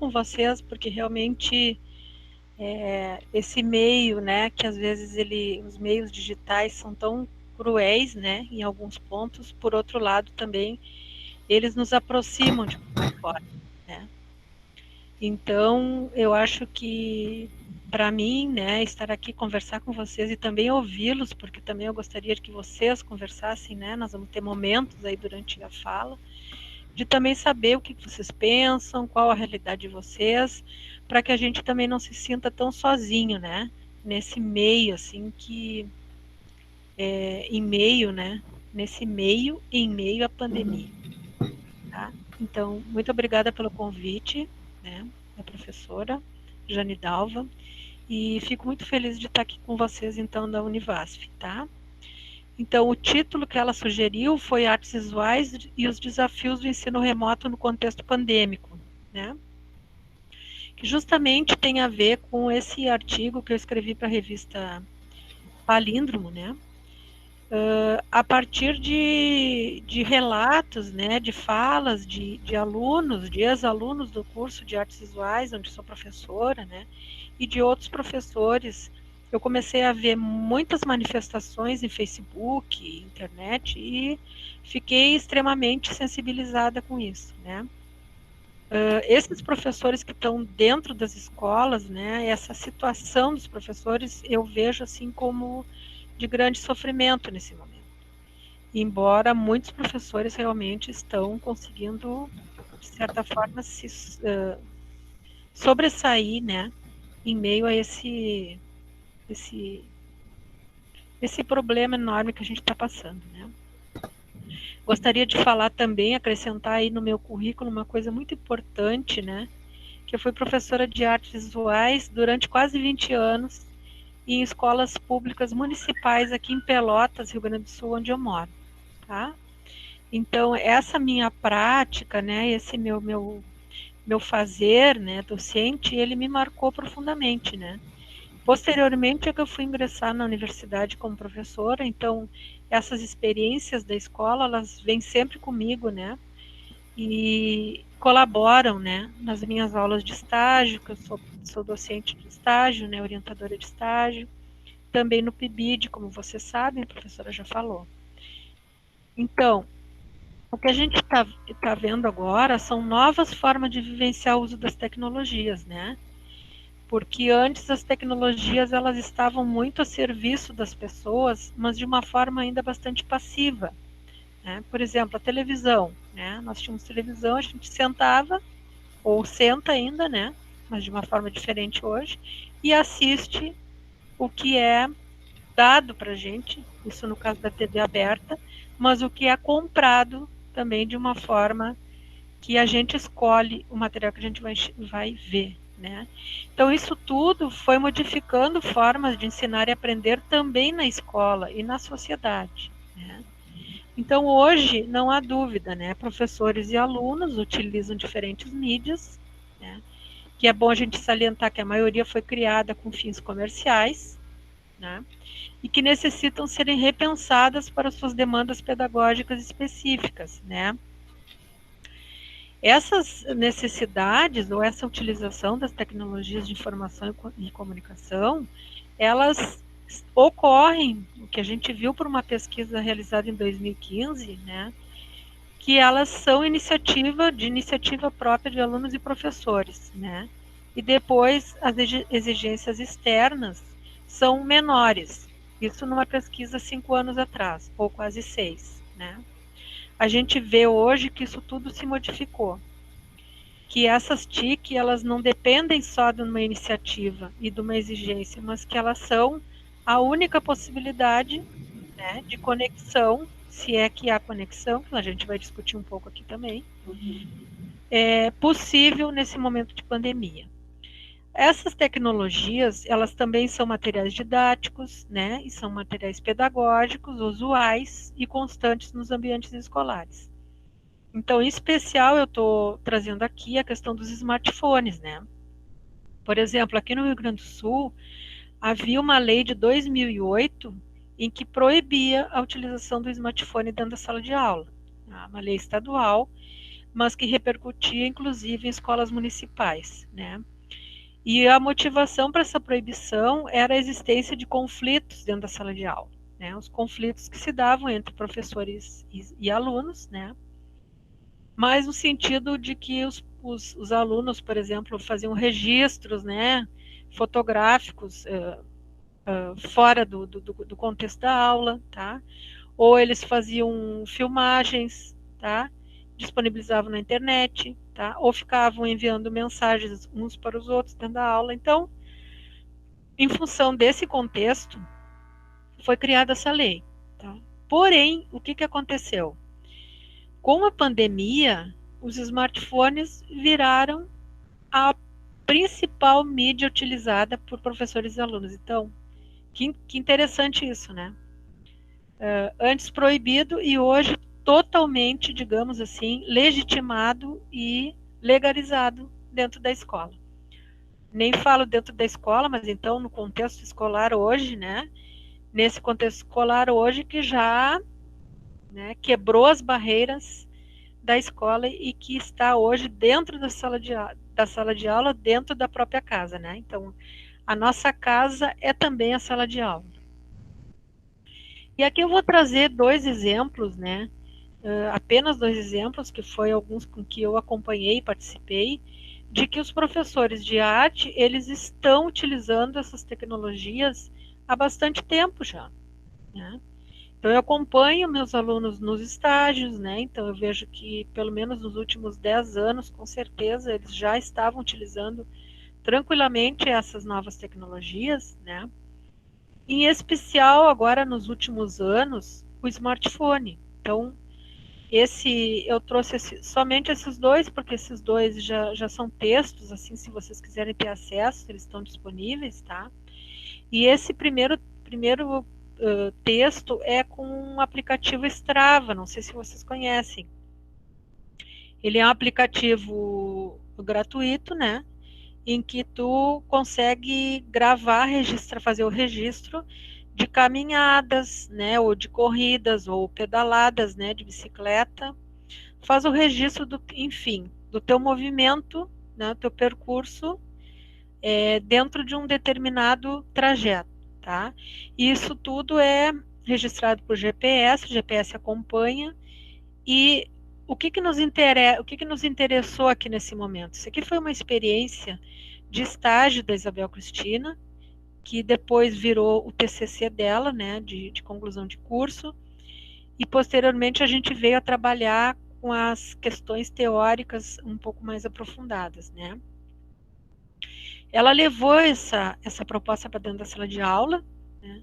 com vocês, porque realmente esse meio, né, que às vezes os meios digitais são tão cruéis, né, em alguns pontos, por outro lado também, eles nos aproximam de alguma forma, né. Então, eu acho que, para mim, né, estar aqui, conversar com vocês e também ouvi-los, porque também eu gostaria de que vocês conversassem, né, nós vamos ter momentos aí durante a fala, de também saber o que vocês pensam, qual a realidade de vocês, para que a gente também não se sinta tão sozinho, né, nesse meio, assim, em meio, né, nesse meio, em meio à pandemia, tá? Então, muito obrigada pelo convite, né, da professora Jane Dalva, e fico muito feliz de estar aqui com vocês, então, da Univasf, tá? Então, o título que ela sugeriu foi Artes Visuais e os Desafios do Ensino Remoto no Contexto Pandêmico, né? Que justamente tem a ver com esse artigo que eu escrevi para a revista Palíndromo, né? A partir de relatos, né, de falas de alunos, de ex-alunos do curso de Artes Visuais, onde sou professora, né, e de outros professores, eu comecei a ver muitas manifestações em Facebook, internet, e fiquei extremamente sensibilizada com isso, né. Esses professores que estão dentro das escolas, né, essa situação dos professores, eu vejo assim como de grande sofrimento nesse momento. Embora muitos professores realmente estão conseguindo, de certa forma, se sobressair, né, em meio a esse, esse problema enorme que a gente está passando, né. Gostaria de falar também, acrescentar aí no meu currículo uma coisa muito importante, né, que eu fui professora de artes visuais durante quase 20 anos em escolas públicas municipais aqui em Pelotas, Rio Grande do Sul, onde eu moro, tá? Então, essa minha prática, né, esse meu fazer, né, docente, ele me marcou profundamente, né. Posteriormente é que eu fui ingressar na universidade como professora, então essas experiências da escola, elas vêm sempre comigo, né, e colaboram, né, nas minhas aulas de estágio, que eu sou docente de estágio, né, orientadora de estágio, também no PIBID, como vocês sabem, a professora já falou. Então, o que a gente tá vendo agora são novas formas de vivenciar o uso das tecnologias, né? Porque antes as tecnologias elas estavam muito a serviço das pessoas, mas de uma forma ainda bastante passiva, né? Por exemplo, a televisão, né? Nós tínhamos televisão, a gente sentava, ou senta ainda, né? Mas de uma forma diferente hoje, e assiste o que é dado para a gente, isso no caso da TV aberta, mas o que é comprado também de uma forma que a gente escolhe o material que a gente vai ver, né? Então, isso tudo foi modificando formas de ensinar e aprender também na escola e na sociedade, né? Então, hoje, não há dúvida, né? Professores e alunos utilizam diferentes mídias, né? Que é bom a gente salientar que a maioria foi criada com fins comerciais, né? E que necessitam serem repensadas para suas demandas pedagógicas específicas, né? Essas necessidades ou essa utilização das tecnologias de informação e comunicação, elas ocorrem, o que a gente viu por uma pesquisa realizada em 2015, né, que elas são iniciativa própria de alunos e professores, né, e depois as exigências externas são menores, isso numa pesquisa 5 anos atrás, ou quase 6, né. A gente vê hoje que isso tudo se modificou, que essas TIC, elas não dependem só de uma iniciativa e de uma exigência, mas que elas são a única possibilidade, né, de conexão, se é que há conexão, que a gente vai discutir um pouco aqui também, possível nesse momento de pandemia. Essas tecnologias, elas também são materiais didáticos, né, e são materiais pedagógicos, usuais e constantes nos ambientes escolares. Então, em especial, eu estou trazendo aqui a questão dos smartphones, né? Por exemplo, aqui no Rio Grande do Sul, havia uma lei de 2008 em que proibia a utilização do smartphone dentro da sala de aula. Uma lei estadual, mas que repercutia inclusive em escolas municipais, né? E a motivação para essa proibição era a existência de conflitos dentro da sala de aula, né? Os conflitos que se davam entre professores e alunos, né? Mas no sentido de que os alunos, por exemplo, faziam registros, né, fotográficos fora do contexto da aula, tá? Ou eles faziam filmagens, tá? Disponibilizavam na internet, tá? Ou ficavam enviando mensagens uns para os outros dentro da aula. Então, em função desse contexto, foi criada essa lei, tá? Porém, o que aconteceu? Com a pandemia, os smartphones viraram a principal mídia utilizada por professores e alunos. Então, que interessante isso, né? Antes proibido e hoje totalmente, digamos assim, legitimado e legalizado dentro da escola. Nem falo dentro da escola, mas então no contexto escolar hoje, né? Nesse contexto escolar hoje que já, né, quebrou as barreiras da escola e que está hoje dentro da sala de aula, dentro da própria casa, né? Então, a nossa casa é também a sala de aula. E aqui eu vou trazer dois exemplos, né? Apenas dois exemplos, que foi alguns com que eu acompanhei e participei, de que os professores de arte, eles estão utilizando essas tecnologias há bastante tempo já, né? Então, eu acompanho meus alunos nos estágios, né? Então, eu vejo que, pelo menos nos últimos 10 anos, com certeza, eles já estavam utilizando tranquilamente essas novas tecnologias, né? Em especial, agora, nos últimos anos, o smartphone. Então, eu trouxe somente esses dois, porque esses dois já são textos, assim, se vocês quiserem ter acesso, eles estão disponíveis, tá? E esse primeiro texto é com um aplicativo Strava, não sei se vocês conhecem. Ele é um aplicativo gratuito, né? Em que tu consegue gravar, registrar, fazer o registro de caminhadas, né? Ou de corridas, ou pedaladas, né? De bicicleta. Faz o registro enfim, do teu movimento, né? Teu percurso dentro de um determinado trajeto, tá? Isso tudo é registrado por GPS, o GPS acompanha, e o que nos interessou aqui nesse momento? Isso aqui foi uma experiência de estágio da Isabel Cristina, que depois virou o TCC dela, né, de conclusão de curso, e posteriormente a gente veio a trabalhar com as questões teóricas um pouco mais aprofundadas, né? Ela levou essa proposta para dentro da sala de aula, né?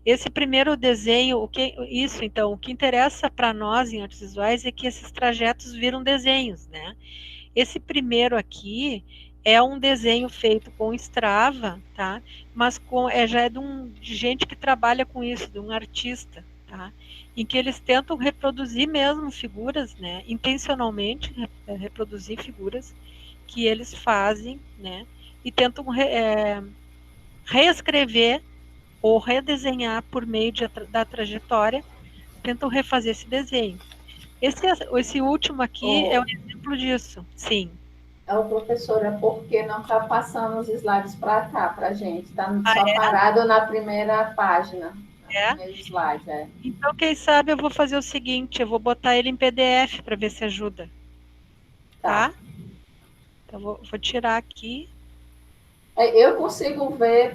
Esse primeiro desenho, o que interessa para nós em artes visuais é que esses trajetos viram desenhos, né? Esse primeiro aqui é um desenho feito com Strava, tá? Mas já é de gente que trabalha com isso, de um artista, tá? Em que eles tentam reproduzir mesmo figuras, né? Intencionalmente reproduzir figuras que eles fazem, né? E tentam reescrever ou redesenhar por meio da trajetória, tentam refazer esse desenho. Esse último aqui é um exemplo disso, sim. Professora, por que não está passando os slides para cá, para a gente? Está só parado na primeira página, no primeiro slide. Então, quem sabe eu vou fazer o seguinte, eu vou botar ele em PDF para ver se ajuda. Tá? Então, vou tirar aqui. Eu consigo ver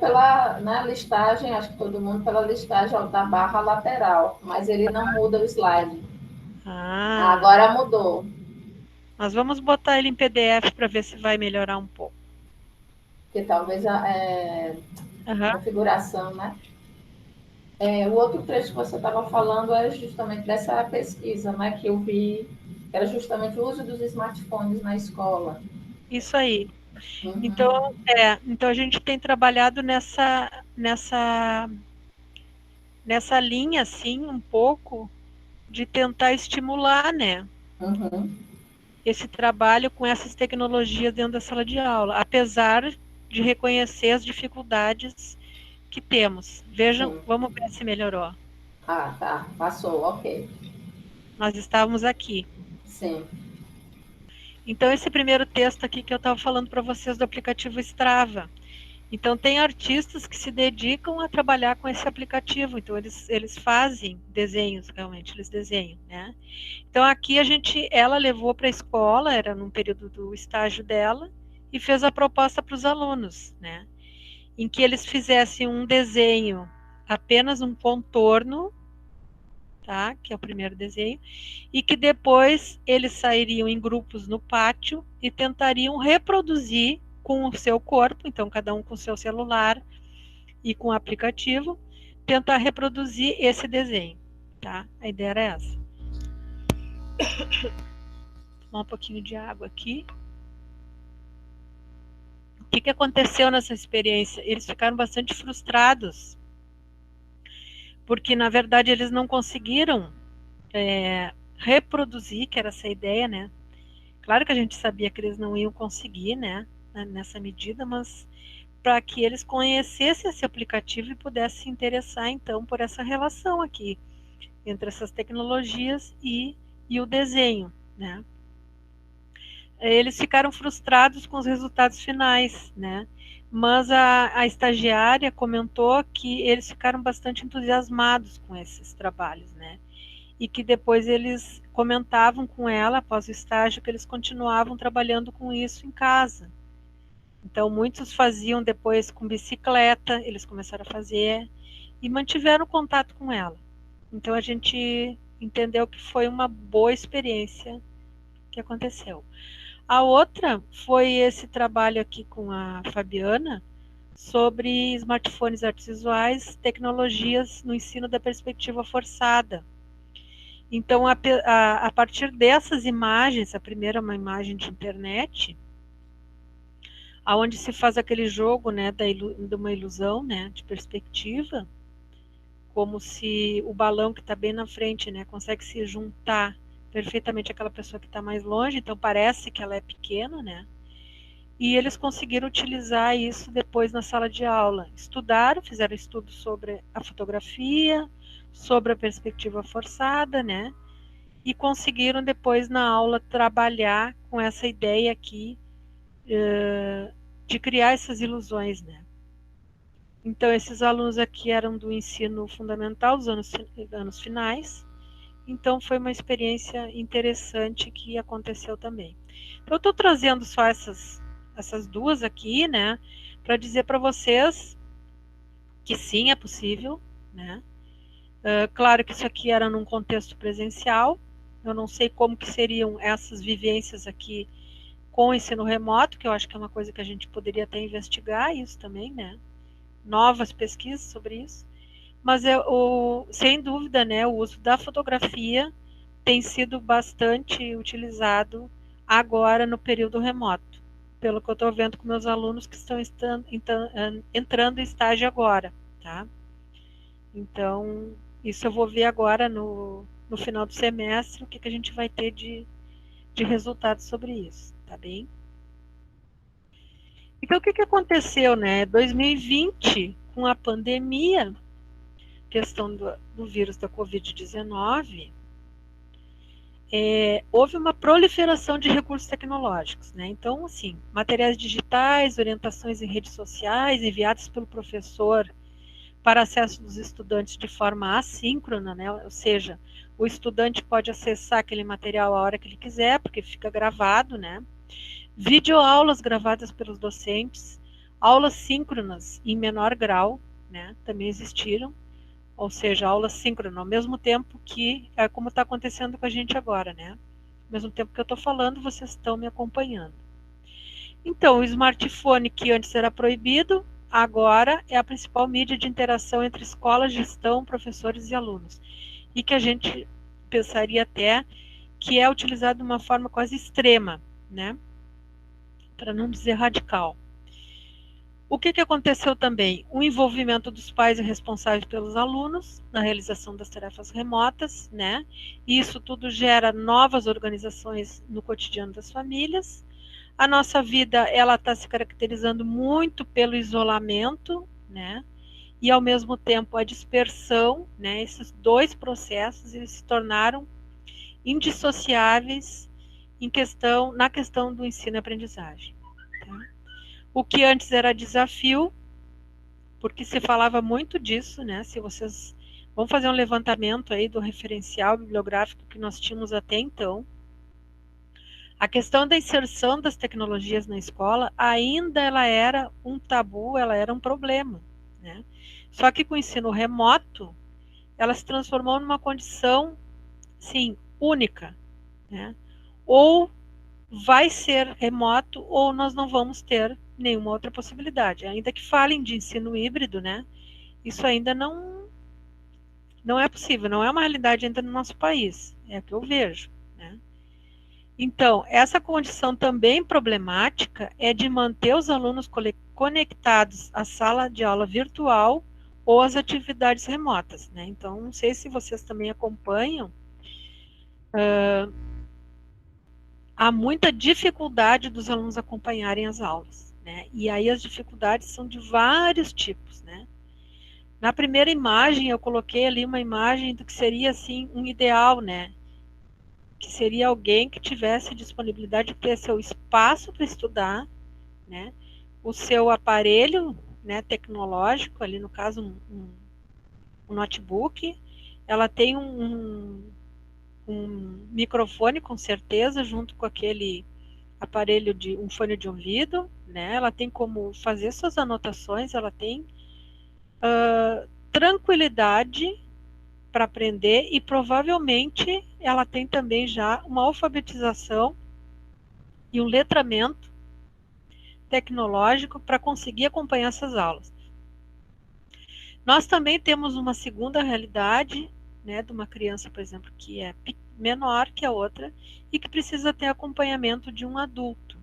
na listagem, acho que todo mundo pela listagem da barra lateral, mas ele não muda o slide. Agora mudou. Nós vamos botar ele em PDF para ver se vai melhorar um pouco. Porque talvez a configuração, né? O outro trecho que você estava falando é justamente dessa pesquisa, né? Que eu vi, que era justamente o uso dos smartphones na escola. Isso aí. Uhum. Então a gente tem trabalhado nessa linha, assim, um pouco, de tentar estimular, né? Uhum. Esse trabalho com essas tecnologias dentro da sala de aula, apesar de reconhecer as dificuldades que temos. Vejam, vamos ver se melhorou. Tá. Passou, ok. Nós estávamos aqui. Sim. Então, esse primeiro texto aqui que eu estava falando para vocês do aplicativo Strava. Então, tem artistas que se dedicam a trabalhar com esse aplicativo. Então, eles fazem desenhos, realmente, eles desenham, né? Então, aqui ela levou para a escola, era num período do estágio dela, e fez a proposta para os alunos, né? Em que eles fizessem um desenho, apenas um contorno, tá? Que é o primeiro desenho, e que depois eles sairiam em grupos no pátio e tentariam reproduzir com o seu corpo, então cada um com o seu celular e com o aplicativo, tentar reproduzir esse desenho, tá? A ideia era essa. Vou tomar um pouquinho de água aqui. O que aconteceu nessa experiência? Eles ficaram bastante frustrados, porque na verdade eles não conseguiram reproduzir, que era essa ideia, né? Claro que a gente sabia que eles não iam conseguir, né, nessa medida, mas para que eles conhecessem esse aplicativo e pudessem se interessar, então, por essa relação aqui entre essas tecnologias e o desenho, né? Eles ficaram frustrados com os resultados finais, né? Mas a estagiária comentou que eles ficaram bastante entusiasmados com esses trabalhos, né? E que depois eles comentavam com ela, após o estágio, que eles continuavam trabalhando com isso em casa. Então, muitos faziam depois com bicicleta, eles começaram a fazer, e mantiveram contato com ela. Então, a gente entendeu que foi uma boa experiência que aconteceu. A outra foi esse trabalho aqui com a Fabiana, sobre smartphones artes visuais, tecnologias no ensino da perspectiva forçada. Então, a partir dessas imagens, a primeira é uma imagem de internet, onde se faz aquele jogo, né, de uma ilusão, né, de perspectiva, como se o balão que está bem na frente, né, consegue se juntar perfeitamente àquela pessoa que está mais longe, então parece que ela é pequena, né? E eles conseguiram utilizar isso depois na sala de aula. Estudaram, fizeram estudos sobre a fotografia, sobre a perspectiva forçada, né? E conseguiram depois na aula trabalhar com essa ideia aqui de criar essas ilusões, né? Então, esses alunos aqui eram do ensino fundamental, dos anos finais. Então, foi uma experiência interessante que aconteceu também. Então, eu estou trazendo só essas duas aqui, né? Para dizer para vocês que sim, é possível, né? Claro que isso aqui era num contexto presencial. Eu não sei como que seriam essas vivências aqui com o ensino remoto, que eu acho que é uma coisa que a gente poderia até investigar isso também, né? Novas pesquisas sobre isso. Mas sem dúvida, né, o uso da fotografia tem sido bastante utilizado agora no período remoto, pelo que eu estou vendo com meus alunos que estão entrando em estágio agora, tá? Então, isso eu vou ver agora no final do semestre, o que a gente vai ter de resultados sobre isso, tá bem? Então, o que aconteceu, né? 2020, com a pandemia, questão do vírus da Covid-19, houve uma proliferação de recursos tecnológicos, né? Então, assim, materiais digitais, orientações em redes sociais, enviados pelo professor para acesso dos estudantes de forma assíncrona, né? Ou seja, o estudante pode acessar aquele material a hora que ele quiser, porque fica gravado, né? Videoaulas gravadas pelos docentes, aulas síncronas em menor grau, né? Também existiram, ou seja, aula síncrona, ao mesmo tempo que é como está acontecendo com a gente agora, né? Ao mesmo tempo que eu estou falando, vocês estão me acompanhando. Então, o smartphone, que antes era proibido, agora é a principal mídia de interação entre escola, gestão, professores e alunos. E que a gente pensaria até que é utilizado de uma forma quase extrema, né? Para não dizer radical. O que aconteceu também? O envolvimento dos pais e responsáveis pelos alunos na realização das tarefas remotas, né? Isso tudo gera novas organizações no cotidiano das famílias. A nossa vida, ela está se caracterizando muito pelo isolamento, né? E ao mesmo tempo a dispersão, né? Esses dois processos, eles se tornaram indissociáveis na questão do ensino e aprendizagem. Tá? O que antes era desafio, porque se falava muito disso, né? Se vocês vão fazer um levantamento aí do referencial bibliográfico que nós tínhamos até então, a questão da inserção das tecnologias na escola ainda ela era um tabu, ela era um problema, né? Só que com o ensino remoto, ela se transformou numa condição, sim, única, né? Ou vai ser remoto ou nós não vamos ter nenhuma outra possibilidade. Ainda que falem de ensino híbrido, né? Isso ainda não é possível, não é uma realidade ainda no nosso país, é o que eu vejo, né? Então, essa condição também problemática é de manter os alunos conectados à sala de aula virtual ou às atividades remotas, né? Então, não sei se vocês também acompanham, há muita dificuldade dos alunos acompanharem as aulas, né? E aí as dificuldades são de vários tipos, né? Na primeira imagem, eu coloquei ali uma imagem do que seria, assim, um ideal, né? Que seria alguém que tivesse disponibilidade de ter seu espaço para estudar, né? O seu aparelho, né, tecnológico, ali no caso um notebook, ela tem um microfone com certeza, junto com aquele aparelho de um fone de ouvido, né? Ela tem como fazer suas anotações, ela tem tranquilidade para aprender e provavelmente ela tem também já uma alfabetização e um letramento tecnológico para conseguir acompanhar essas aulas. Nós também temos uma segunda realidade, né, de uma criança, por exemplo, que é menor que a outra e que precisa ter acompanhamento de um adulto,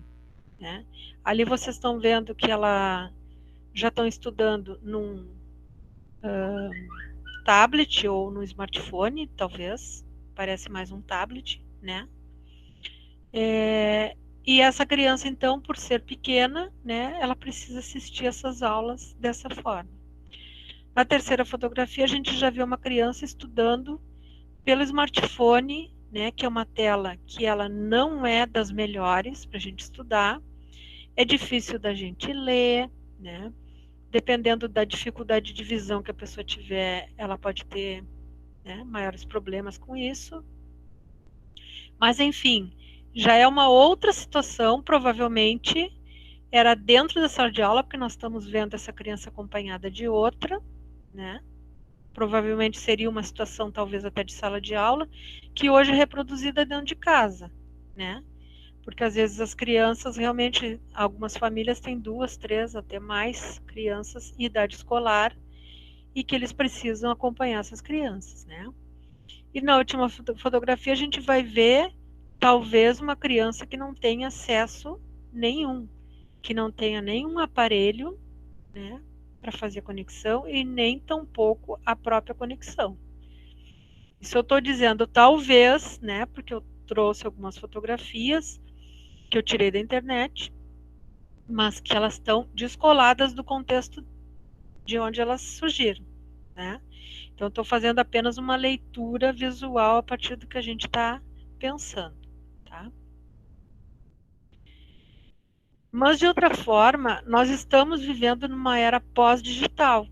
né? Ali vocês estão vendo que ela já estão estudando num tablet ou no smartphone, talvez, parece mais um tablet, né? E essa criança, então, por ser pequena, né, ela precisa assistir essas aulas dessa forma. Na terceira fotografia, a gente já vê uma criança estudando pelo smartphone, né, que é uma tela que ela não é das melhores para a gente estudar, é difícil da gente ler, né? Dependendo da dificuldade de visão que a pessoa tiver, ela pode ter, né, maiores problemas com isso. Mas, enfim, já é uma outra situação, provavelmente era dentro da sala de aula, porque nós estamos vendo essa criança acompanhada de outra, né? Provavelmente seria uma situação talvez até de sala de aula, que hoje é reproduzida dentro de casa, né? Porque às vezes as crianças realmente, algumas famílias têm 2, 3, até mais crianças em idade escolar e que eles precisam acompanhar essas crianças, né? E na última fotografia a gente vai ver talvez uma criança que não tenha acesso nenhum, que não tenha nenhum aparelho, né, para fazer conexão e nem tampouco a própria conexão. Isso eu estou dizendo talvez, né, porque eu trouxe algumas fotografias que eu tirei da internet, mas que elas estão descoladas do contexto de onde elas surgiram, né? Então, estou fazendo apenas uma leitura visual a partir do que a gente está pensando, tá? Mas, de outra forma, nós estamos vivendo numa era pós-digital,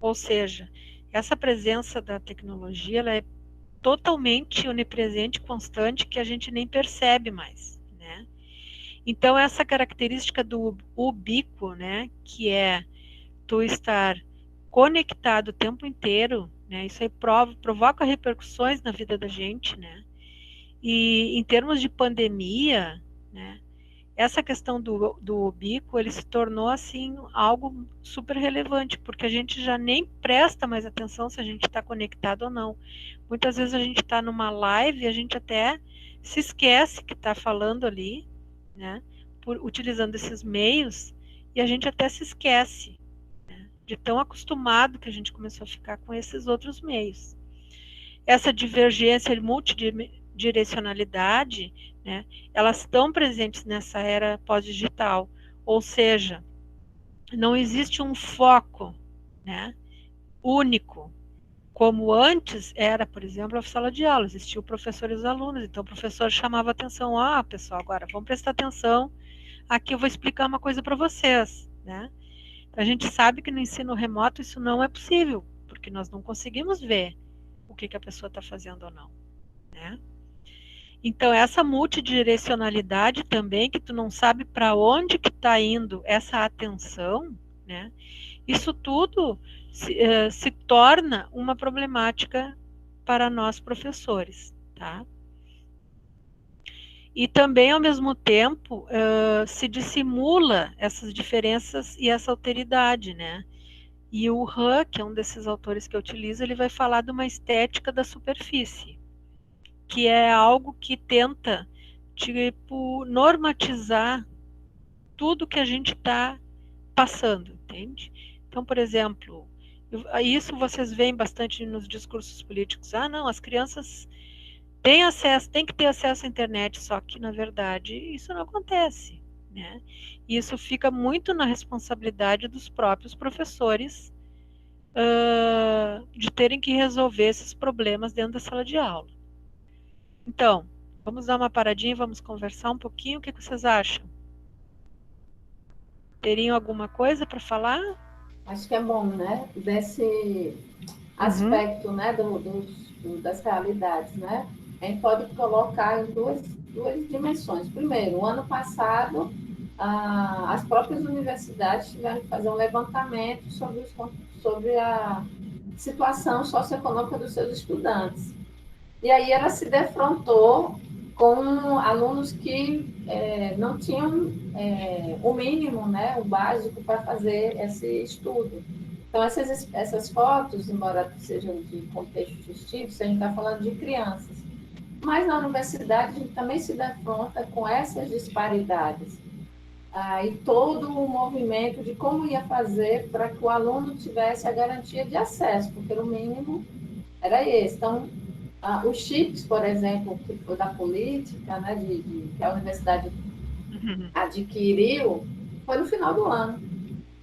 ou seja, essa presença da tecnologia ela é totalmente onipresente, constante, que a gente nem percebe mais, né? Então, essa característica do ubíquo, né, que é tu estar conectado o tempo inteiro, né, isso aí provoca repercussões na vida da gente, né? E em termos de pandemia, né, essa questão do ubíquo, ele se tornou, assim, algo super relevante, porque a gente já nem presta mais atenção se a gente está conectado ou não. Muitas vezes a gente está numa live e a gente até se esquece que está falando ali, né, utilizando esses meios, e a gente até se esquece, né, de tão acostumado que a gente começou a ficar com esses outros meios. Essa divergência, multidirecionalidade, né, elas estão presentes nessa era pós-digital, ou seja, não existe um foco, né, único, como antes era, por exemplo, a sala de aula, existia o professor e os alunos, então o professor chamava atenção, pessoal, agora vamos prestar atenção, aqui eu vou explicar uma coisa para vocês, né? A gente sabe que no ensino remoto isso não é possível, porque nós não conseguimos ver o que a pessoa está fazendo ou não, né? Então, essa multidirecionalidade também, que tu não sabe para onde que está indo essa atenção, né? Isso tudo se torna uma problemática para nós professores, tá? E também, ao mesmo tempo, se dissimula essas diferenças e essa alteridade, né? E o Han, que é um desses autores que eu utilizo, ele vai falar de uma estética da superfície, que é algo que tenta, tipo, normatizar tudo que a gente está passando, entende? Então, por exemplo, isso vocês veem bastante nos discursos políticos. Não, as crianças têm acesso, têm que ter acesso à internet, só que, na verdade, isso não acontece, né? E isso fica muito na responsabilidade dos próprios professores de terem que resolver esses problemas dentro da sala de aula. Então, vamos dar uma paradinha e vamos conversar um pouquinho. O que vocês acham? Teriam alguma coisa para falar? Acho que é bom, né? Desse aspecto, né, das realidades, né? A gente pode colocar em duas dimensões. Primeiro, o ano passado, as próprias universidades tiveram que fazer um levantamento sobre a situação socioeconômica dos seus estudantes. E aí ela se defrontou com alunos que não tinham o mínimo, né, o básico para fazer esse estudo. Então, essas fotos, embora sejam de contextos distintos, a gente está falando de crianças. Mas na universidade a gente também se defronta com essas disparidades. E todo o movimento de como ia fazer para que o aluno tivesse a garantia de acesso, porque o mínimo era esse. Então, os chips, por exemplo, que foi da política, né, que a universidade adquiriu, foi no final do ano,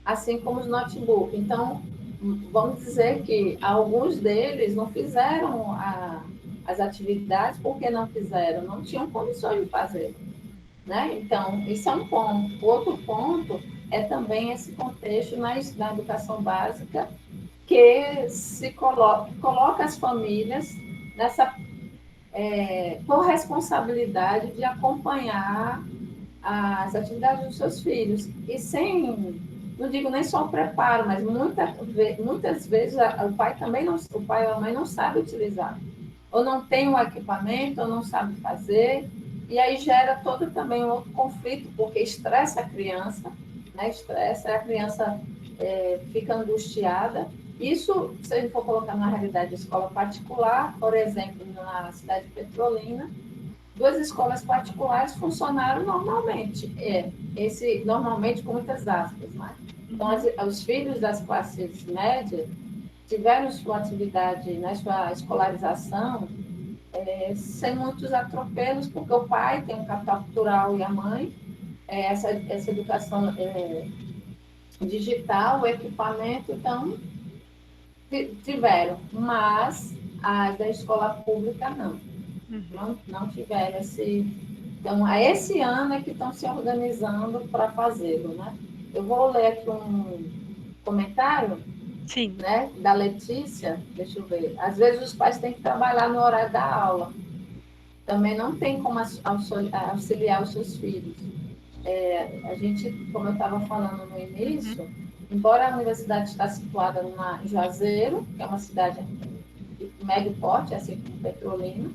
assim como os notebooks. Então, vamos dizer que alguns deles não fizeram as atividades porque não fizeram, não tinham condições de fazer. Né? Então, isso é um ponto. Outro ponto é também esse contexto na educação básica que coloca as famílias nessa corresponsabilidade de acompanhar as atividades dos seus filhos. E sem, não digo nem só o preparo, mas muitas vezes o pai ou a mãe não sabe utilizar. Ou não tem o equipamento, ou não sabe fazer. E aí gera todo também um outro conflito, porque estressa a criança, né? A criança fica angustiada. Isso, se a gente for colocar na realidade de escola particular, por exemplo, na cidade de Petrolina, 2 escolas particulares funcionaram normalmente. Normalmente com muitas aspas, né? Então, os filhos das classes médias tiveram sua atividade, né, sua escolarização, sem muitos atropelos, porque o pai tem um capital cultural e a mãe, essa educação digital, o equipamento, então, tiveram, mas as da escola pública não. Não tiveram esse... Então, esse ano é que estão se organizando para fazê-lo, né? Eu vou ler aqui um comentário. Sim. Né, da Letícia, deixa eu ver. Às vezes os pais têm que trabalhar no horário da aula. Também não tem como auxiliar os seus filhos. A gente, como eu estava falando no início, embora a universidade está situada em Juazeiro, que é uma cidade de médio porte, assim como Petrolina,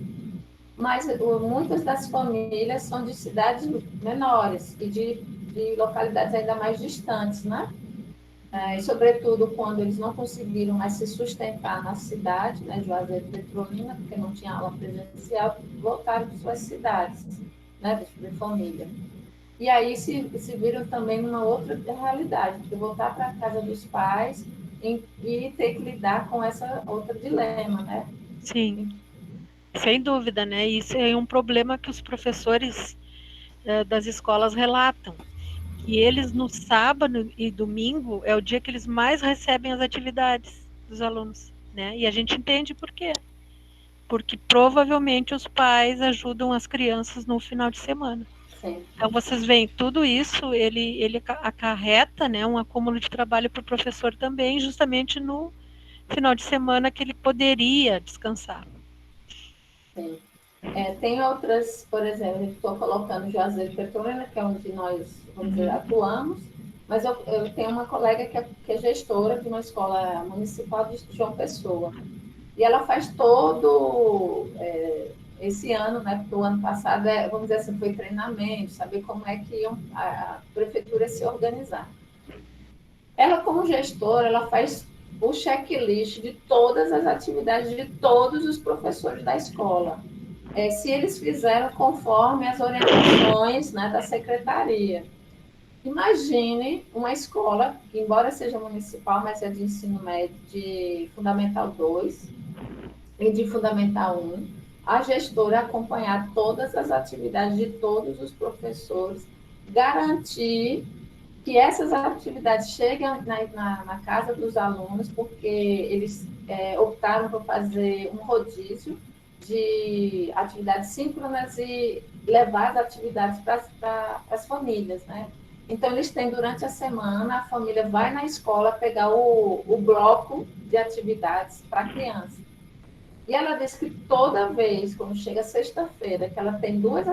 mas muitas das famílias são de cidades menores e de localidades ainda mais distantes, né? E, sobretudo, quando eles não conseguiram mais se sustentar na cidade, né, Juazeiro e Petrolina, porque não tinha aula presencial, voltaram para suas cidades, né, de família. E aí se viram também numa outra realidade, de voltar para a casa dos pais e ter que lidar com essa outra dilema, né? Sim, sem dúvida, né? Isso é um problema que os professores das escolas relatam. Que eles no sábado e domingo é o dia que eles mais recebem as atividades dos alunos. né? E a gente entende por quê. Porque provavelmente os pais ajudam as crianças no final de semana. Sim. Então vocês veem, tudo isso ele acarreta, né, um acúmulo de trabalho para o professor também, justamente no final de semana que ele poderia descansar. Sim. Tem outras, por exemplo, a gente estou colocando Juazeiro e Petrolina, que é onde nós, vamos dizer, atuamos, mas eu tenho uma colega que é gestora de uma escola municipal de João Pessoa. E ela faz todo esse ano, né? Porque o ano passado, vamos dizer assim, foi treinamento, saber como é que a prefeitura se organizar. Ela, como gestora, ela faz o checklist de todas as atividades de todos os professores da escola. Se eles fizeram conforme as orientações, né, da secretaria. Imagine uma escola, que embora seja municipal, mas é de ensino médio, de Fundamental 2 e de Fundamental 1, a gestora acompanhar todas as atividades de todos os professores, garantir que essas atividades cheguem na casa dos alunos, porque eles optaram por fazer um rodízio de atividades síncronas e levar as atividades para as famílias, né? Então, eles têm durante a semana, a família vai na escola pegar o bloco de atividades para a criança. E ela diz que toda vez, quando chega sexta-feira, que ela tem duas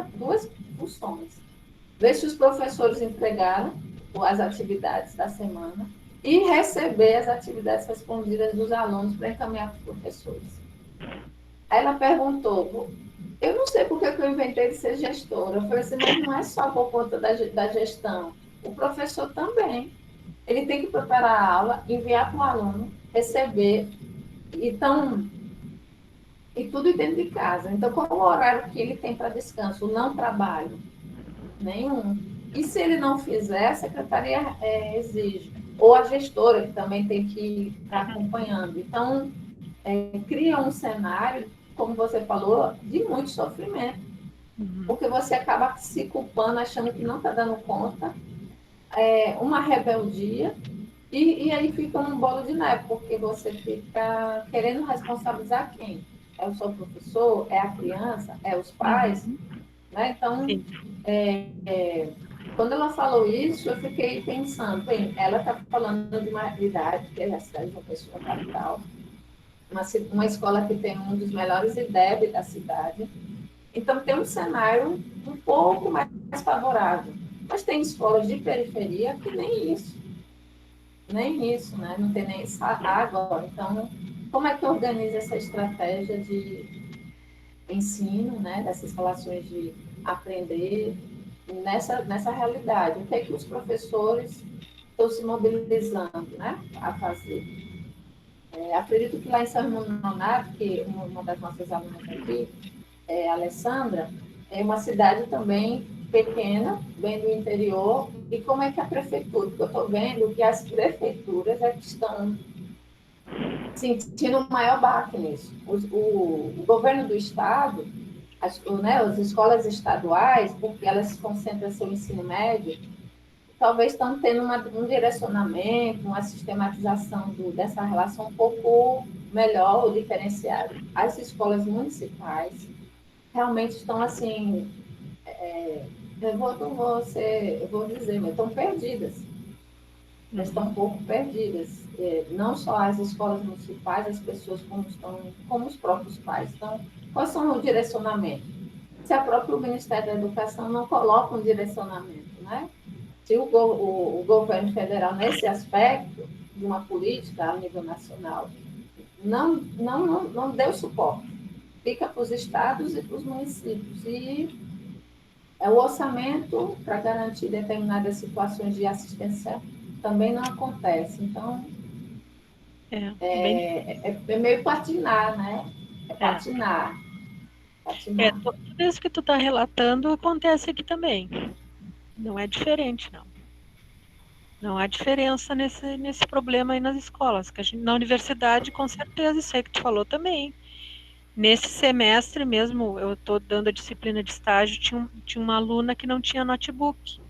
funções. Ver se os professores entregaram as atividades da semana e receber as atividades respondidas dos alunos para encaminhar para os professores. Aí ela perguntou, eu não sei porque que eu inventei de ser gestora. Eu falei assim, mas não é só por conta da gestão. O professor também. Ele tem que preparar a aula, enviar para o aluno, receber. Então, e tudo dentro de casa. Então, qual o horário que ele tem para descanso? Não trabalho. Nenhum. E se ele não fizer, a secretaria exige. Ou a gestora, que também tem que estar acompanhando. Então, cria um cenário, como você falou, de muito sofrimento. Porque você acaba se culpando, achando que não está dando conta, uma rebeldia, e aí fica um bolo de neve, porque você fica querendo responsabilizar quem? É o seu professor? É a criança? É os pais? Né? Então, quando ela falou isso, eu fiquei pensando, bem, ela está falando de uma realidade, que é a cidade de uma pessoa capital, uma escola que tem um dos melhores IDEB da cidade, então tem um cenário um pouco mais favorável. Mas tem escolas de periferia que nem isso, né? Não tem nem água. Então, como é que organiza essa estratégia de ensino, né? Dessas relações de aprender nessa realidade? O que é que os professores estão se mobilizando, né? A fazer? Acredito que lá em São Leonardo, que uma das nossas alunas aqui, a Alessandra, é uma cidade também pequena, bem do interior, e como é que a prefeitura, porque eu estou vendo que as prefeituras é que estão sentindo o maior baque nisso. O governo do estado, as escolas estaduais, porque elas concentram seu ensino médio, talvez estão tendo um direcionamento, uma sistematização dessa relação um pouco melhor ou diferenciada. As escolas municipais realmente estão assim, eu vou dizer, mas estão perdidas. Elas estão um pouco perdidas. Não só as escolas municipais, as pessoas como os próprios pais. Então, quais são o direcionamento? Se a próprio Ministério da Educação não coloca um direcionamento, né? Se o governo federal, nesse aspecto de uma política a nível nacional, não deu suporte. Fica para os estados e para os municípios. E o orçamento para garantir determinadas situações de assistência também não acontece. Então, é meio patinar, né? É patinar. Tudo isso que tu está relatando acontece aqui também. Não é diferente, não. Não há diferença nesse problema aí nas escolas. Que na universidade, com certeza, isso aí que tu falou também. Nesse semestre mesmo, eu estou dando a disciplina de estágio, tinha uma aluna que não tinha notebook.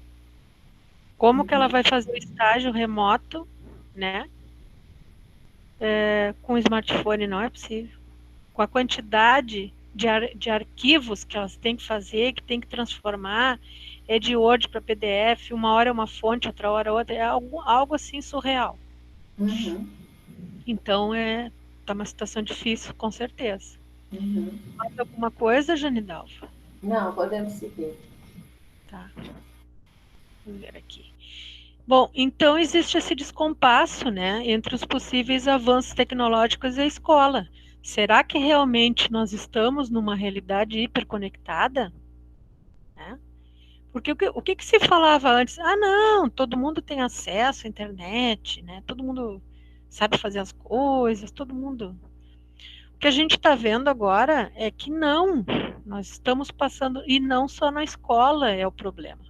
Como que ela vai fazer o estágio remoto, né? com o smartphone não é possível. Com a quantidade de arquivos que elas têm que fazer, que tem que transformar, é de Word para PDF, uma hora é uma fonte, outra hora outra, é algo assim surreal. Uhum. Então, tá uma situação difícil, com certeza. Uhum. Mais alguma coisa, Janidalva? Não, podemos seguir. Tá, vamos ver aqui. Bom, então existe esse descompasso, né, entre os possíveis avanços tecnológicos e a escola. Será que realmente nós estamos numa realidade hiperconectada? Né? Porque o que se falava antes? Ah, não, todo mundo tem acesso à internet, né? Todo mundo sabe fazer as coisas, todo mundo. O que a gente está vendo agora é que não, nós estamos passando, e não só na escola é o problema.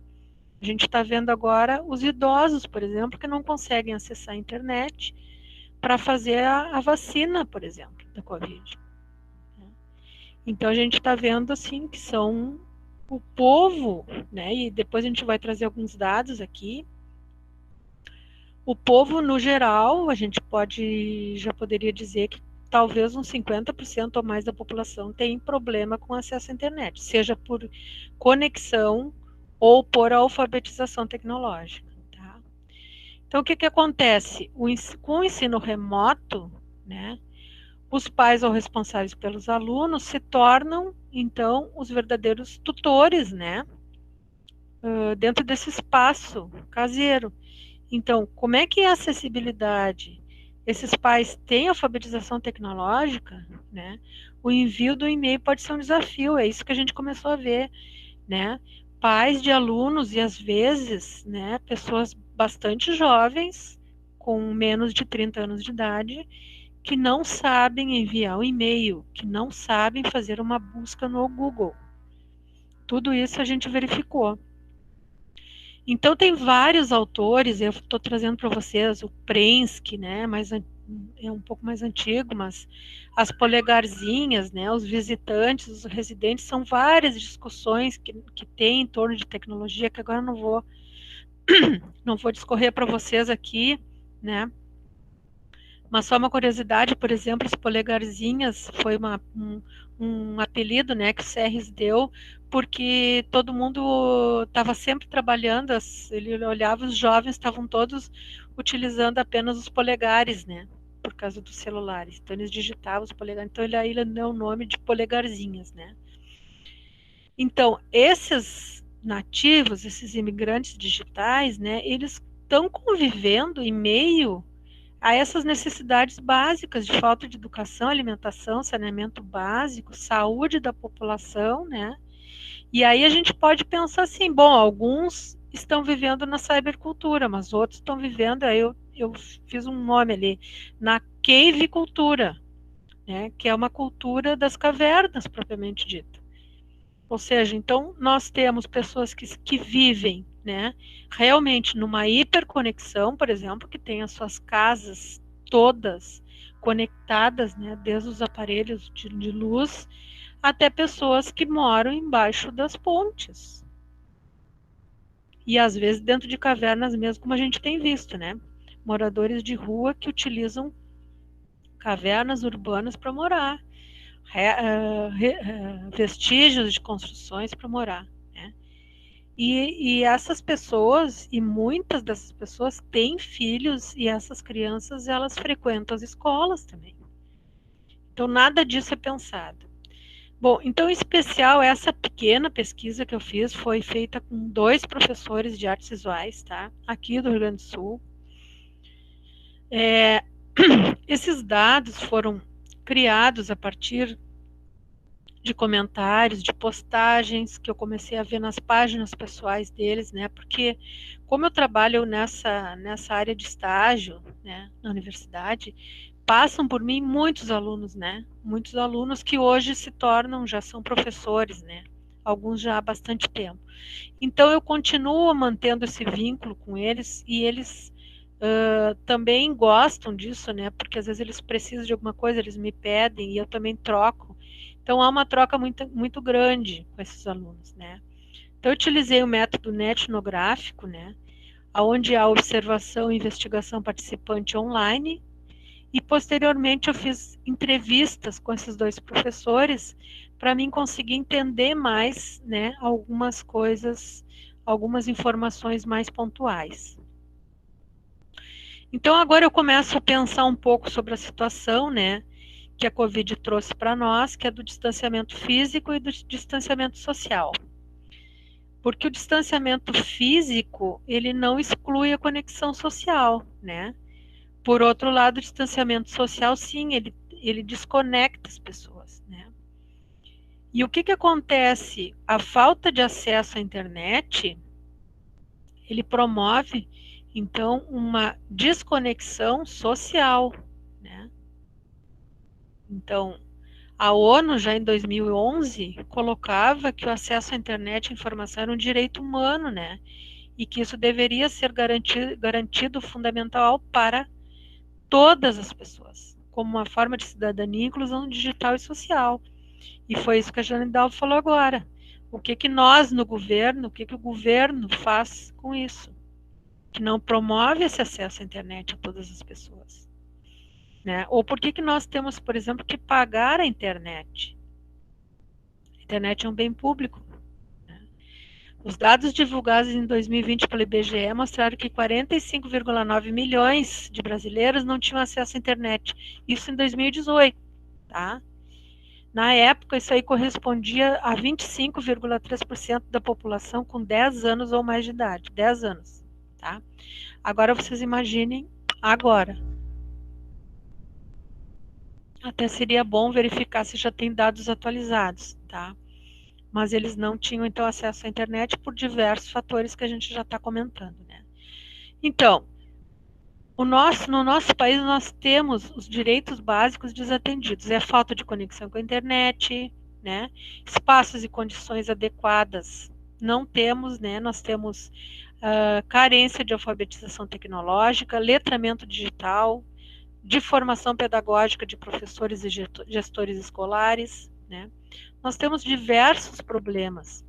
A gente está vendo agora os idosos, por exemplo, que não conseguem acessar a internet para fazer a vacina, por exemplo, da Covid. Então a gente está vendo assim que são o povo, né? E depois a gente vai trazer alguns dados aqui. O povo, no geral, a gente já poderia dizer que talvez uns 50% ou mais da população tem problema com acesso à internet, seja por conexão ou por alfabetização tecnológica. Tá? Então, o que acontece? Com o ensino remoto, né, os pais ou responsáveis pelos alunos se tornam, então, os verdadeiros tutores, né, dentro desse espaço caseiro. Então, como é que é a acessibilidade? Esses pais têm alfabetização tecnológica, né? O envio do e-mail pode ser um desafio, é isso que a gente começou a ver, né? Pais de alunos e às vezes, né, pessoas bastante jovens, com menos de 30 anos de idade, que não sabem enviar o e-mail, que não sabem fazer uma busca no Google. Tudo isso a gente verificou. Então tem vários autores, eu estou trazendo para vocês o Prensky, né, é um pouco mais antigo, mas as polegarzinhas, né, os visitantes, os residentes, são várias discussões que tem em torno de tecnologia, que agora não vou discorrer para vocês aqui, né, mas só uma curiosidade, por exemplo, as polegarzinhas foi um apelido, né, que o Serres deu, porque todo mundo estava sempre trabalhando, ele olhava, os jovens estavam todos utilizando apenas os polegares, né, por causa dos celulares. Então eles digitavam os polegares. Então ele deu o nome de polegarzinhas, né. Então esses nativos, esses imigrantes digitais, né, eles estão convivendo em meio a essas necessidades básicas de falta de educação, alimentação, saneamento básico, saúde da população, né? E aí a gente pode pensar assim, bom, alguns estão vivendo na cybercultura, mas outros estão vivendo, aí eu fiz um nome ali, na cavecultura, né? Que é uma cultura das cavernas, propriamente dita. Ou seja, então nós temos pessoas que vivem, né, realmente numa hiperconexão, por exemplo, que tem as suas casas todas conectadas, né, desde os aparelhos de luz até pessoas que moram embaixo das pontes. E às vezes dentro de cavernas mesmo, como a gente tem visto, né? Moradores de rua que utilizam cavernas urbanas para morar. Vestígios de construções para morar. Né? E essas pessoas, e muitas dessas pessoas têm filhos, e essas crianças elas frequentam as escolas também. Então nada disso é pensado. Bom, então em especial essa pequena pesquisa que eu fiz foi feita com 2 professores de artes visuais, tá? Aqui do Rio Grande do Sul. Esses dados foram criados a partir de comentários, de postagens que eu comecei a ver nas páginas pessoais deles, né? Porque como eu trabalho nessa área de estágio, né, na universidade, passam por mim muitos alunos, né? Muitos alunos que hoje já são professores, né? Alguns já há bastante tempo. Então eu continuo mantendo esse vínculo com eles e eles também gostam disso, né? Porque às vezes eles precisam de alguma coisa, eles me pedem e eu também troco. Então há uma troca muito grande com esses alunos, né? Então eu utilizei o método etnográfico, né? Onde há observação e investigação participante online e posteriormente eu fiz entrevistas com esses dois professores para mim conseguir entender mais, né, algumas coisas, algumas informações mais pontuais. Então agora eu começo a pensar um pouco sobre a situação, né, que a Covid trouxe para nós, que é do distanciamento físico e do distanciamento social. Porque o distanciamento físico, ele não exclui a conexão social, né? Por outro lado, o distanciamento social, sim, ele desconecta as pessoas, né? E o que que acontece? A falta de acesso à internet, ele promove, então, uma desconexão social, né? Então, a ONU, já em 2011, colocava que o acesso à internet e à informação era um direito humano, né? E que isso deveria ser garantido fundamental para todas as pessoas, como uma forma de cidadania, inclusão digital e social. E foi isso que a Jane Dalvo falou agora. O que que nós no governo, o que que o governo faz com isso? Que não promove esse acesso à internet a todas as pessoas, né? Ou por que que nós temos, por exemplo, que pagar a internet? A internet é um bem público. Os dados divulgados em 2020 pelo IBGE mostraram que 45,9 milhões de brasileiros não tinham acesso à internet. Isso em 2018, tá? Na época, isso aí correspondia a 25,3% da população com 10 anos ou mais de idade. 10 anos, tá? Agora vocês imaginem agora. Até seria bom verificar se já tem dados atualizados, tá? Mas eles não tinham, então, acesso à internet por diversos fatores que a gente já está comentando, né? Então, no nosso país, nós temos os direitos básicos desatendidos. É a falta de conexão com a internet, né? Espaços e condições adequadas não temos, né? Nós temos carência de alfabetização tecnológica, letramento digital, de formação pedagógica de professores e gestores escolares, né? Nós temos diversos problemas.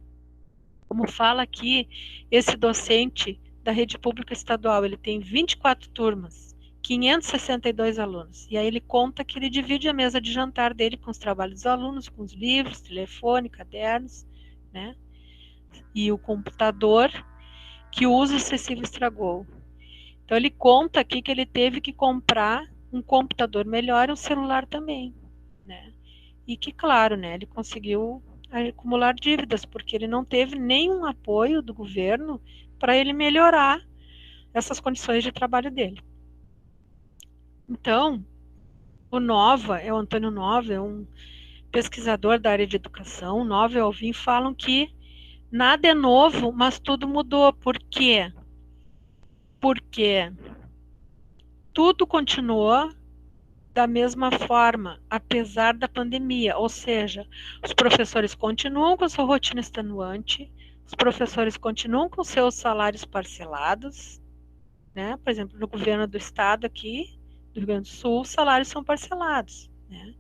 Como fala aqui, esse docente da rede pública estadual, ele tem 24 turmas, 562 alunos. E aí ele conta que ele divide a mesa de jantar dele com os trabalhos dos alunos, com os livros, telefone, cadernos, né? E o computador que o uso excessivo estragou. Então ele conta aqui que ele teve que comprar um computador melhor e um celular também, né? E que, claro, né, ele conseguiu acumular dívidas, porque ele não teve nenhum apoio do governo para ele melhorar essas condições de trabalho dele. Então, o Antônio Nova, é um pesquisador da área de educação. O Nova e o Alvim falam que nada é novo, mas tudo mudou. Por quê? Porque tudo continuou da mesma forma, apesar da pandemia, ou seja, os professores continuam com sua rotina extenuante, os professores continuam com seus salários parcelados, né? Por exemplo, no governo do estado aqui, do Rio Grande do Sul, os salários são parcelados, né?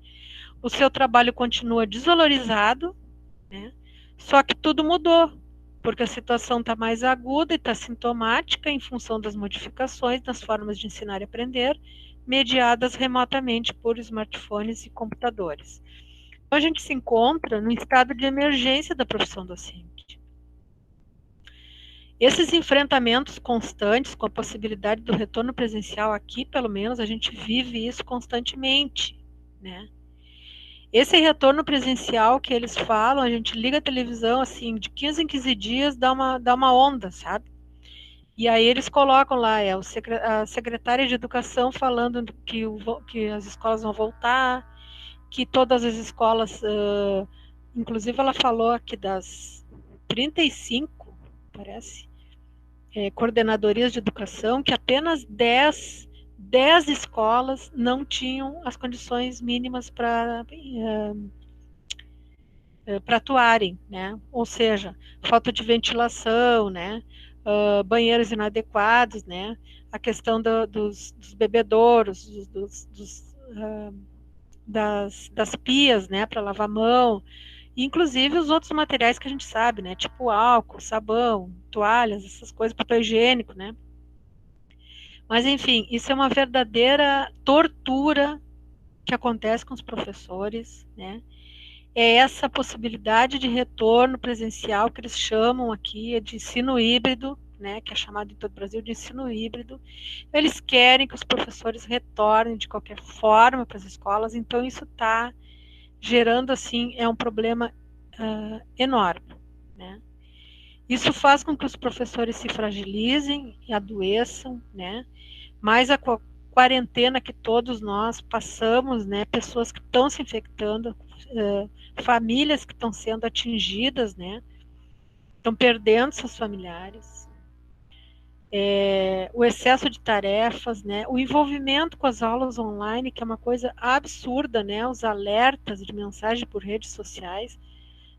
O seu trabalho continua desvalorizado, né? Só que tudo mudou, porque a situação está mais aguda e está sintomática em função das modificações nas formas de ensinar e aprender, mediadas remotamente por smartphones e computadores. Então, a gente se encontra no estado de emergência da profissão docente. Esses enfrentamentos constantes com a possibilidade do retorno presencial aqui, pelo menos, a gente vive isso constantemente, né? Esse retorno presencial que eles falam, a gente liga a televisão, assim, de 15 em 15 dias, dá uma onda, sabe? E aí eles colocam lá, a secretária de Educação falando que as escolas vão voltar, que todas as escolas, inclusive ela falou aqui das 35, parece, coordenadorias de educação, que apenas 10 escolas não tinham as condições mínimas para atuarem, né? Ou seja, falta de ventilação, né? Banheiros inadequados, né? A questão dos bebedouros, das pias, né? Para lavar a mão, e, inclusive os outros materiais que a gente sabe, né? Tipo álcool, sabão, toalhas, essas coisas, papel higiênico, né? Mas, enfim, isso é uma verdadeira tortura que acontece com os professores, né? É essa possibilidade de retorno presencial que eles chamam aqui de ensino híbrido, né, que é chamado em todo o Brasil de ensino híbrido. Eles querem que os professores retornem de qualquer forma para as escolas, então isso está gerando, assim, um problema enorme, né? Isso faz com que os professores se fragilizem e adoeçam, né? Mais a quarentena que todos nós passamos, né? Pessoas que estão se infectando, famílias que estão sendo atingidas, né? Estão perdendo seus familiares. O excesso de tarefas, né? O envolvimento com as aulas online, que é uma coisa absurda, né? Os alertas de mensagem por redes sociais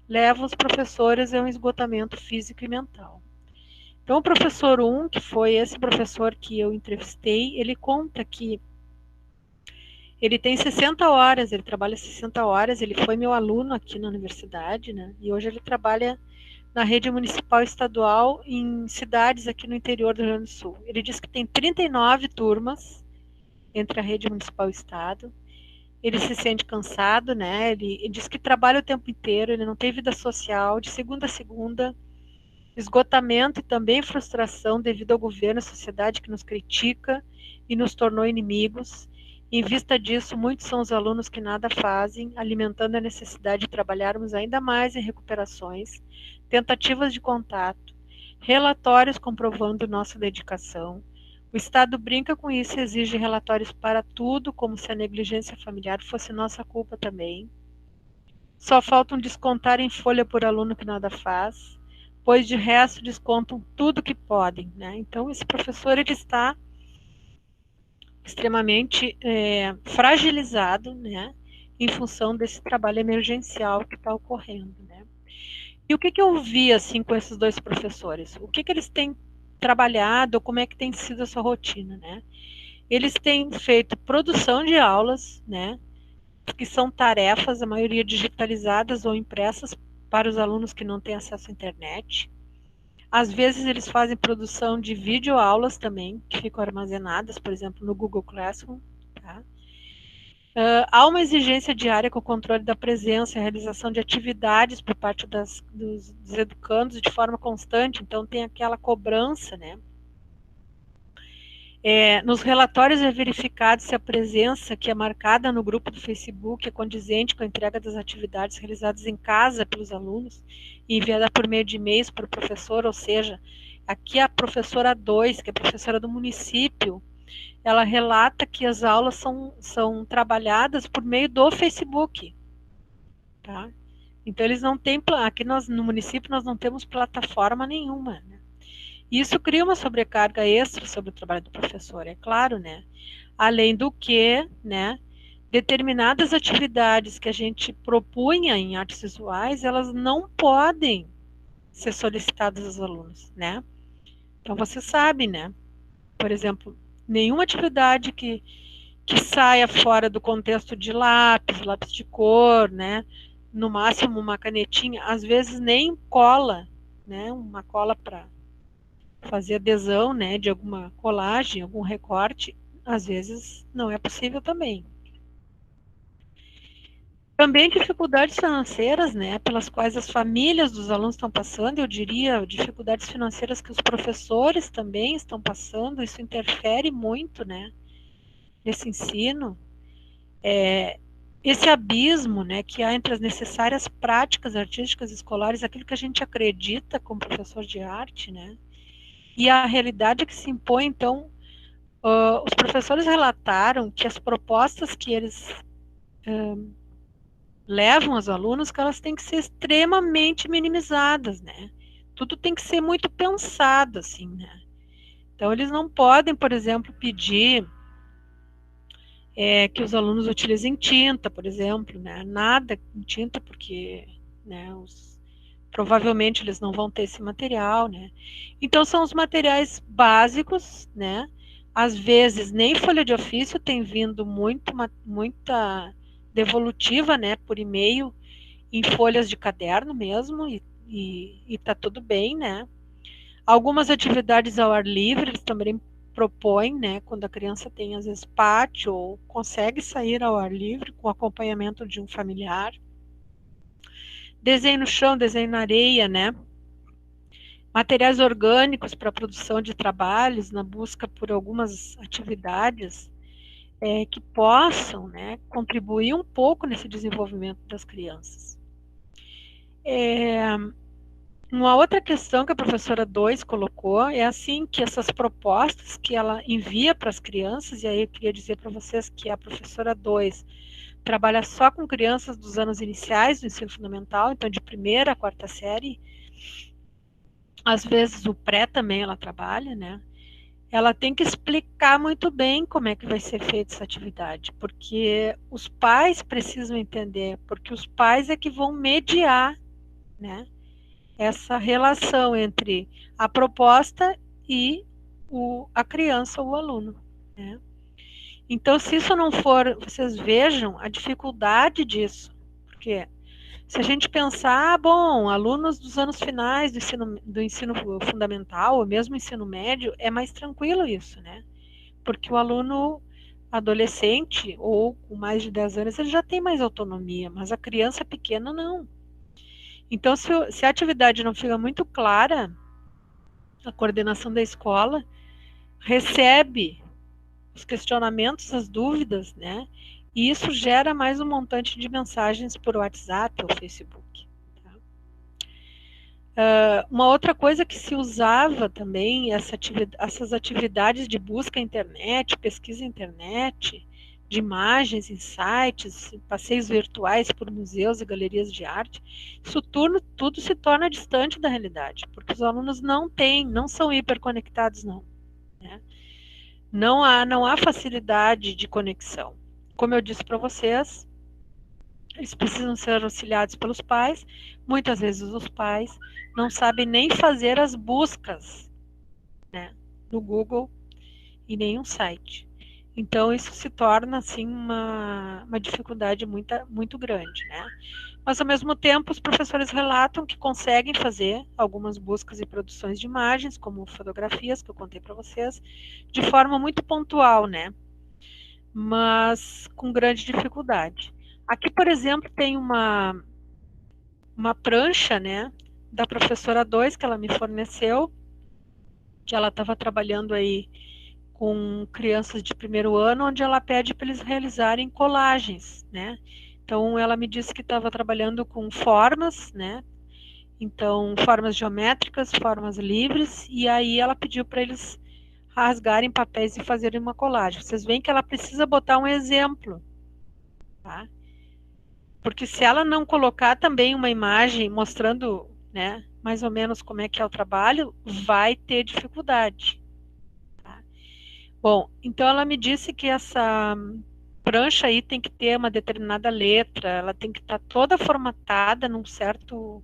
levam os professores a um esgotamento físico e mental. Então, o professor 1, que foi esse professor que eu entrevistei, ele conta que ele tem 60 horas, ele trabalha 60 horas, ele foi meu aluno aqui na universidade, né? E hoje ele trabalha na rede municipal e estadual em cidades aqui no interior do Rio Grande do Sul. Ele diz que tem 39 turmas entre a rede municipal e o estado. Ele se sente cansado, né? Ele diz que trabalha o tempo inteiro, ele não tem vida social, de segunda a segunda, esgotamento e também frustração devido ao governo e à sociedade que nos critica e nos tornou inimigos. Em vista disso, muitos são os alunos que nada fazem, alimentando a necessidade de trabalharmos ainda mais em recuperações, tentativas de contato, relatórios comprovando nossa dedicação. O Estado brinca com isso e exige relatórios para tudo, como se a negligência familiar fosse nossa culpa também. Só faltam descontar em folha por aluno que nada faz, pois de resto descontam tudo que podem, né? Então, esse professor ele está extremamente fragilizado, né, em função desse trabalho emergencial que está ocorrendo, né? E o que eu vi, assim, com esses dois professores? O que eles têm trabalhado, como é que tem sido a sua rotina, né? Eles têm feito produção de aulas, né, que são tarefas, a maioria digitalizadas ou impressas para os alunos que não têm acesso à internet. Às vezes eles fazem produção de videoaulas também, que ficam armazenadas, por exemplo, no Google Classroom. Tá? Há uma exigência diária com o controle da presença e a realização de atividades por parte dos educandos de forma constante, então tem aquela cobrança, né? Nos relatórios é verificado se a presença que é marcada no grupo do Facebook é condizente com a entrega das atividades realizadas em casa pelos alunos e enviada por meio de e-mails para o professor, ou seja, aqui a professora 2, que é professora do município, ela relata que as aulas são trabalhadas por meio do Facebook, tá? Então eles não têm, aqui no município nós não temos plataforma nenhuma, né? Isso cria uma sobrecarga extra sobre o trabalho do professor, é claro, né? Além do que, né, determinadas atividades que a gente propunha em artes visuais, elas não podem ser solicitadas aos alunos, né? Então você sabe, né? Por exemplo, nenhuma atividade que saia fora do contexto de lápis de cor, né? No máximo uma canetinha, às vezes nem cola, né? Uma cola para fazer adesão, né, de alguma colagem, algum recorte, às vezes não é possível também. Também dificuldades financeiras, né, pelas quais as famílias dos alunos estão passando, eu diria, dificuldades financeiras que os professores também estão passando, isso interfere muito, né, nesse ensino. Esse abismo, né, que há entre as necessárias práticas artísticas escolares, aquilo que a gente acredita como professor de arte, né, e a realidade que se impõe, então, os professores relataram que as propostas que eles levam aos alunos, que elas têm que ser extremamente minimizadas, né? Tudo tem que ser muito pensado, assim, né? Então, eles não podem, por exemplo, pedir que os alunos utilizem tinta, por exemplo, né? Nada com tinta, porque, né, provavelmente eles não vão ter esse material, né? Então, são os materiais básicos, né? Às vezes, nem folha de ofício tem vindo muita devolutiva, né, por e-mail, em folhas de caderno mesmo, e tá tudo bem, né? Algumas atividades ao ar livre, eles também propõe, né, quando a criança tem, às vezes, pátio ou consegue sair ao ar livre com acompanhamento de um familiar. Desenho no chão, desenho na areia, né? Materiais orgânicos para a produção de trabalhos, na busca por algumas atividades que possam, né, contribuir um pouco nesse desenvolvimento das crianças. Uma outra questão que a professora 2 colocou é assim, que essas propostas que ela envia para as crianças, e aí eu queria dizer para vocês que a professora 2 trabalha só com crianças dos anos iniciais do ensino fundamental, então de primeira a quarta série, às vezes o pré também ela trabalha, né? Ela tem que explicar muito bem como é que vai ser feita essa atividade, porque os pais precisam entender, porque os pais é que vão mediar, né, essa relação entre a proposta e a criança ou o aluno, né? Então, se isso não for, vocês vejam a dificuldade disso, porque se a gente pensar, bom, alunos dos anos finais do ensino fundamental, ou mesmo ensino médio, é mais tranquilo isso, né? Porque o aluno adolescente, ou com mais de 10 anos, ele já tem mais autonomia, mas a criança pequena não. Então, se a atividade não fica muito clara, a coordenação da escola recebe os questionamentos, as dúvidas, né? E isso gera mais um montante de mensagens por WhatsApp ou Facebook. Tá? Uma outra coisa que se usava também, essas atividades de busca na internet, pesquisa na internet, de imagens em sites, passeios virtuais por museus e galerias de arte, isso tudo se torna distante da realidade, porque os alunos não são hiperconectados, não. Né? Não há facilidade de conexão. Como eu disse para vocês, eles precisam ser auxiliados pelos pais. Muitas vezes os pais não sabem nem fazer as buscas, né, no Google e nenhum site. Então isso se torna assim uma dificuldade muito grande, né? Mas ao mesmo tempo os professores relatam que conseguem fazer algumas buscas e produções de imagens, como fotografias que eu contei para vocês, de forma muito pontual, né? Mas com grande dificuldade. Aqui, por exemplo, tem uma prancha, né, da professora 2 que ela me forneceu, que ela estava trabalhando aí com crianças de primeiro ano, onde ela pede para eles realizarem colagens, né? Então, ela me disse que estava trabalhando com formas, né? Então, formas geométricas, formas livres, e aí ela pediu para eles rasgarem papéis e fazerem uma colagem. Vocês veem que ela precisa botar um exemplo, tá? Porque se ela não colocar também uma imagem mostrando, né, mais ou menos como é que é o trabalho, vai ter dificuldade. Tá? Bom, então ela me disse que essa prancha aí tem que ter uma determinada letra, ela tem que estar toda formatada num certo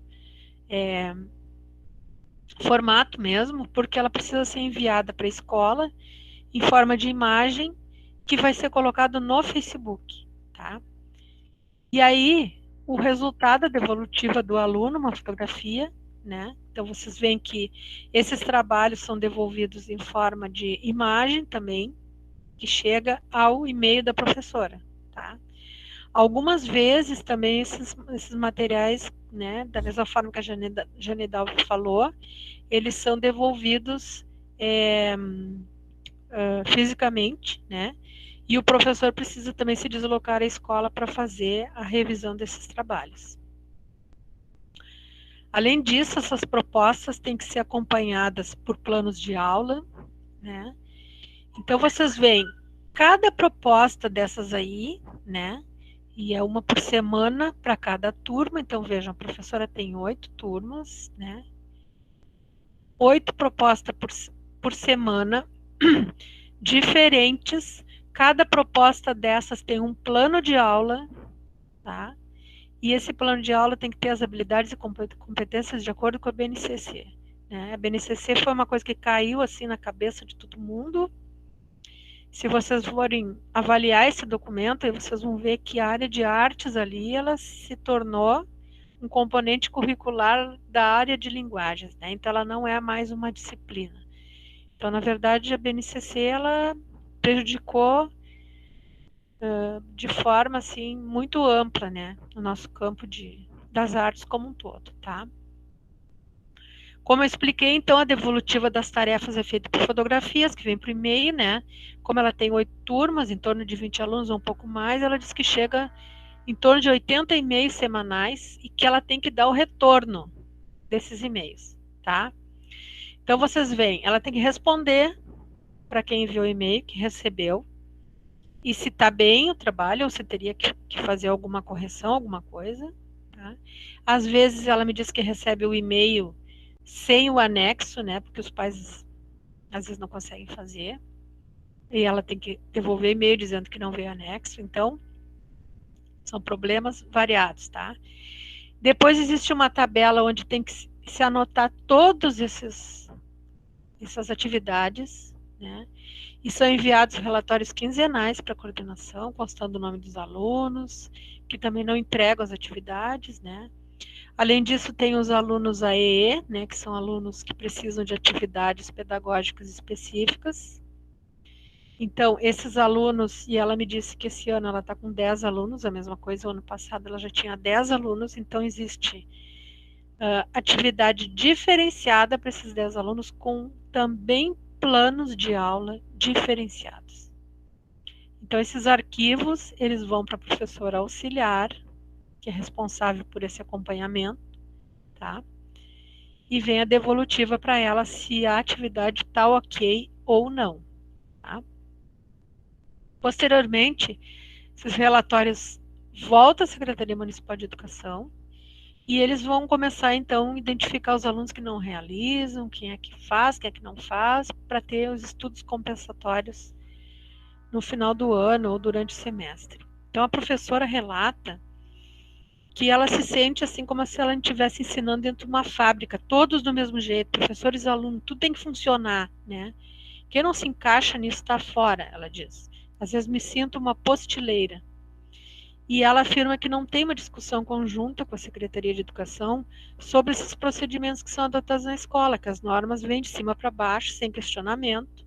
formato mesmo, porque ela precisa ser enviada para a escola em forma de imagem que vai ser colocado no Facebook, tá? E aí, o resultado devolutiva do aluno, uma fotografia, né? Então, vocês veem que esses trabalhos são devolvidos em forma de imagem também, que chega ao e-mail da professora, tá? Algumas vezes também esses materiais, né, da mesma forma que a Janedal falou, eles são devolvidos fisicamente, né? E o professor precisa também se deslocar à escola para fazer a revisão desses trabalhos. Além disso, essas propostas têm que ser acompanhadas por planos de aula, né? Então, vocês veem, cada proposta dessas aí, né? E é uma por semana para cada turma. Então, vejam, a professora tem 8 turmas, né? 8 propostas por semana, diferentes. Cada proposta dessas tem um plano de aula, tá? E esse plano de aula tem que ter as habilidades e competências de acordo com a BNCC. Né? A BNCC foi uma coisa que caiu assim na cabeça de todo mundo. Se vocês forem avaliar esse documento, vocês vão ver que a área de artes ali, ela se tornou um componente curricular da área de linguagens. Né? Então, ela não é mais uma disciplina. Então, na verdade, a BNCC, ela prejudicou de forma, assim, muito ampla, né, o nosso campo das artes como um todo, tá? Como eu expliquei, então, a devolutiva das tarefas é feita por fotografias, que vem por e-mail, né? Como ela tem 8 turmas, em torno de 20 alunos ou um pouco mais, ela diz que chega em torno de 80 e-mails semanais e que ela tem que dar o retorno desses e-mails, tá? Então, vocês veem, ela tem que responder para quem enviou o e-mail, que recebeu, e se está bem o trabalho, ou se teria que fazer alguma correção, alguma coisa. Tá? Às vezes ela me diz que recebe o e-mail sem o anexo, né? Porque os pais às vezes não conseguem fazer. E ela tem que devolver e-mail dizendo que não veio anexo. Então, são problemas variados, tá? Depois existe uma tabela onde tem que se anotar todos essas atividades, né? E são enviados relatórios quinzenais para a coordenação, constando o nome dos alunos, que também não entregam as atividades, né? Além disso, tem os alunos AEE, né, que são alunos que precisam de atividades pedagógicas específicas. Então, esses alunos, e ela me disse que esse ano ela está com 10 alunos, a mesma coisa, o ano passado ela já tinha 10 alunos, então existe atividade diferenciada para esses 10 alunos, com também planos de aula diferenciados. Então, esses arquivos, eles vão para a professora auxiliar, que é responsável por esse acompanhamento, tá? E vem a devolutiva para ela se a atividade está ok ou não, tá? Posteriormente, esses relatórios voltam à Secretaria Municipal de Educação e eles vão começar, então, a identificar os alunos que não realizam, quem é que faz, quem é que não faz, para ter os estudos compensatórios no final do ano ou durante o semestre. Então, a professora relata que ela se sente assim como se ela estivesse ensinando dentro de uma fábrica, todos do mesmo jeito, professores e alunos, tudo tem que funcionar, né? Quem não se encaixa nisso está fora, ela diz. Às vezes me sinto uma postileira. E ela afirma que não tem uma discussão conjunta com a Secretaria de Educação sobre esses procedimentos que são adotados na escola, que as normas vêm de cima para baixo, sem questionamento,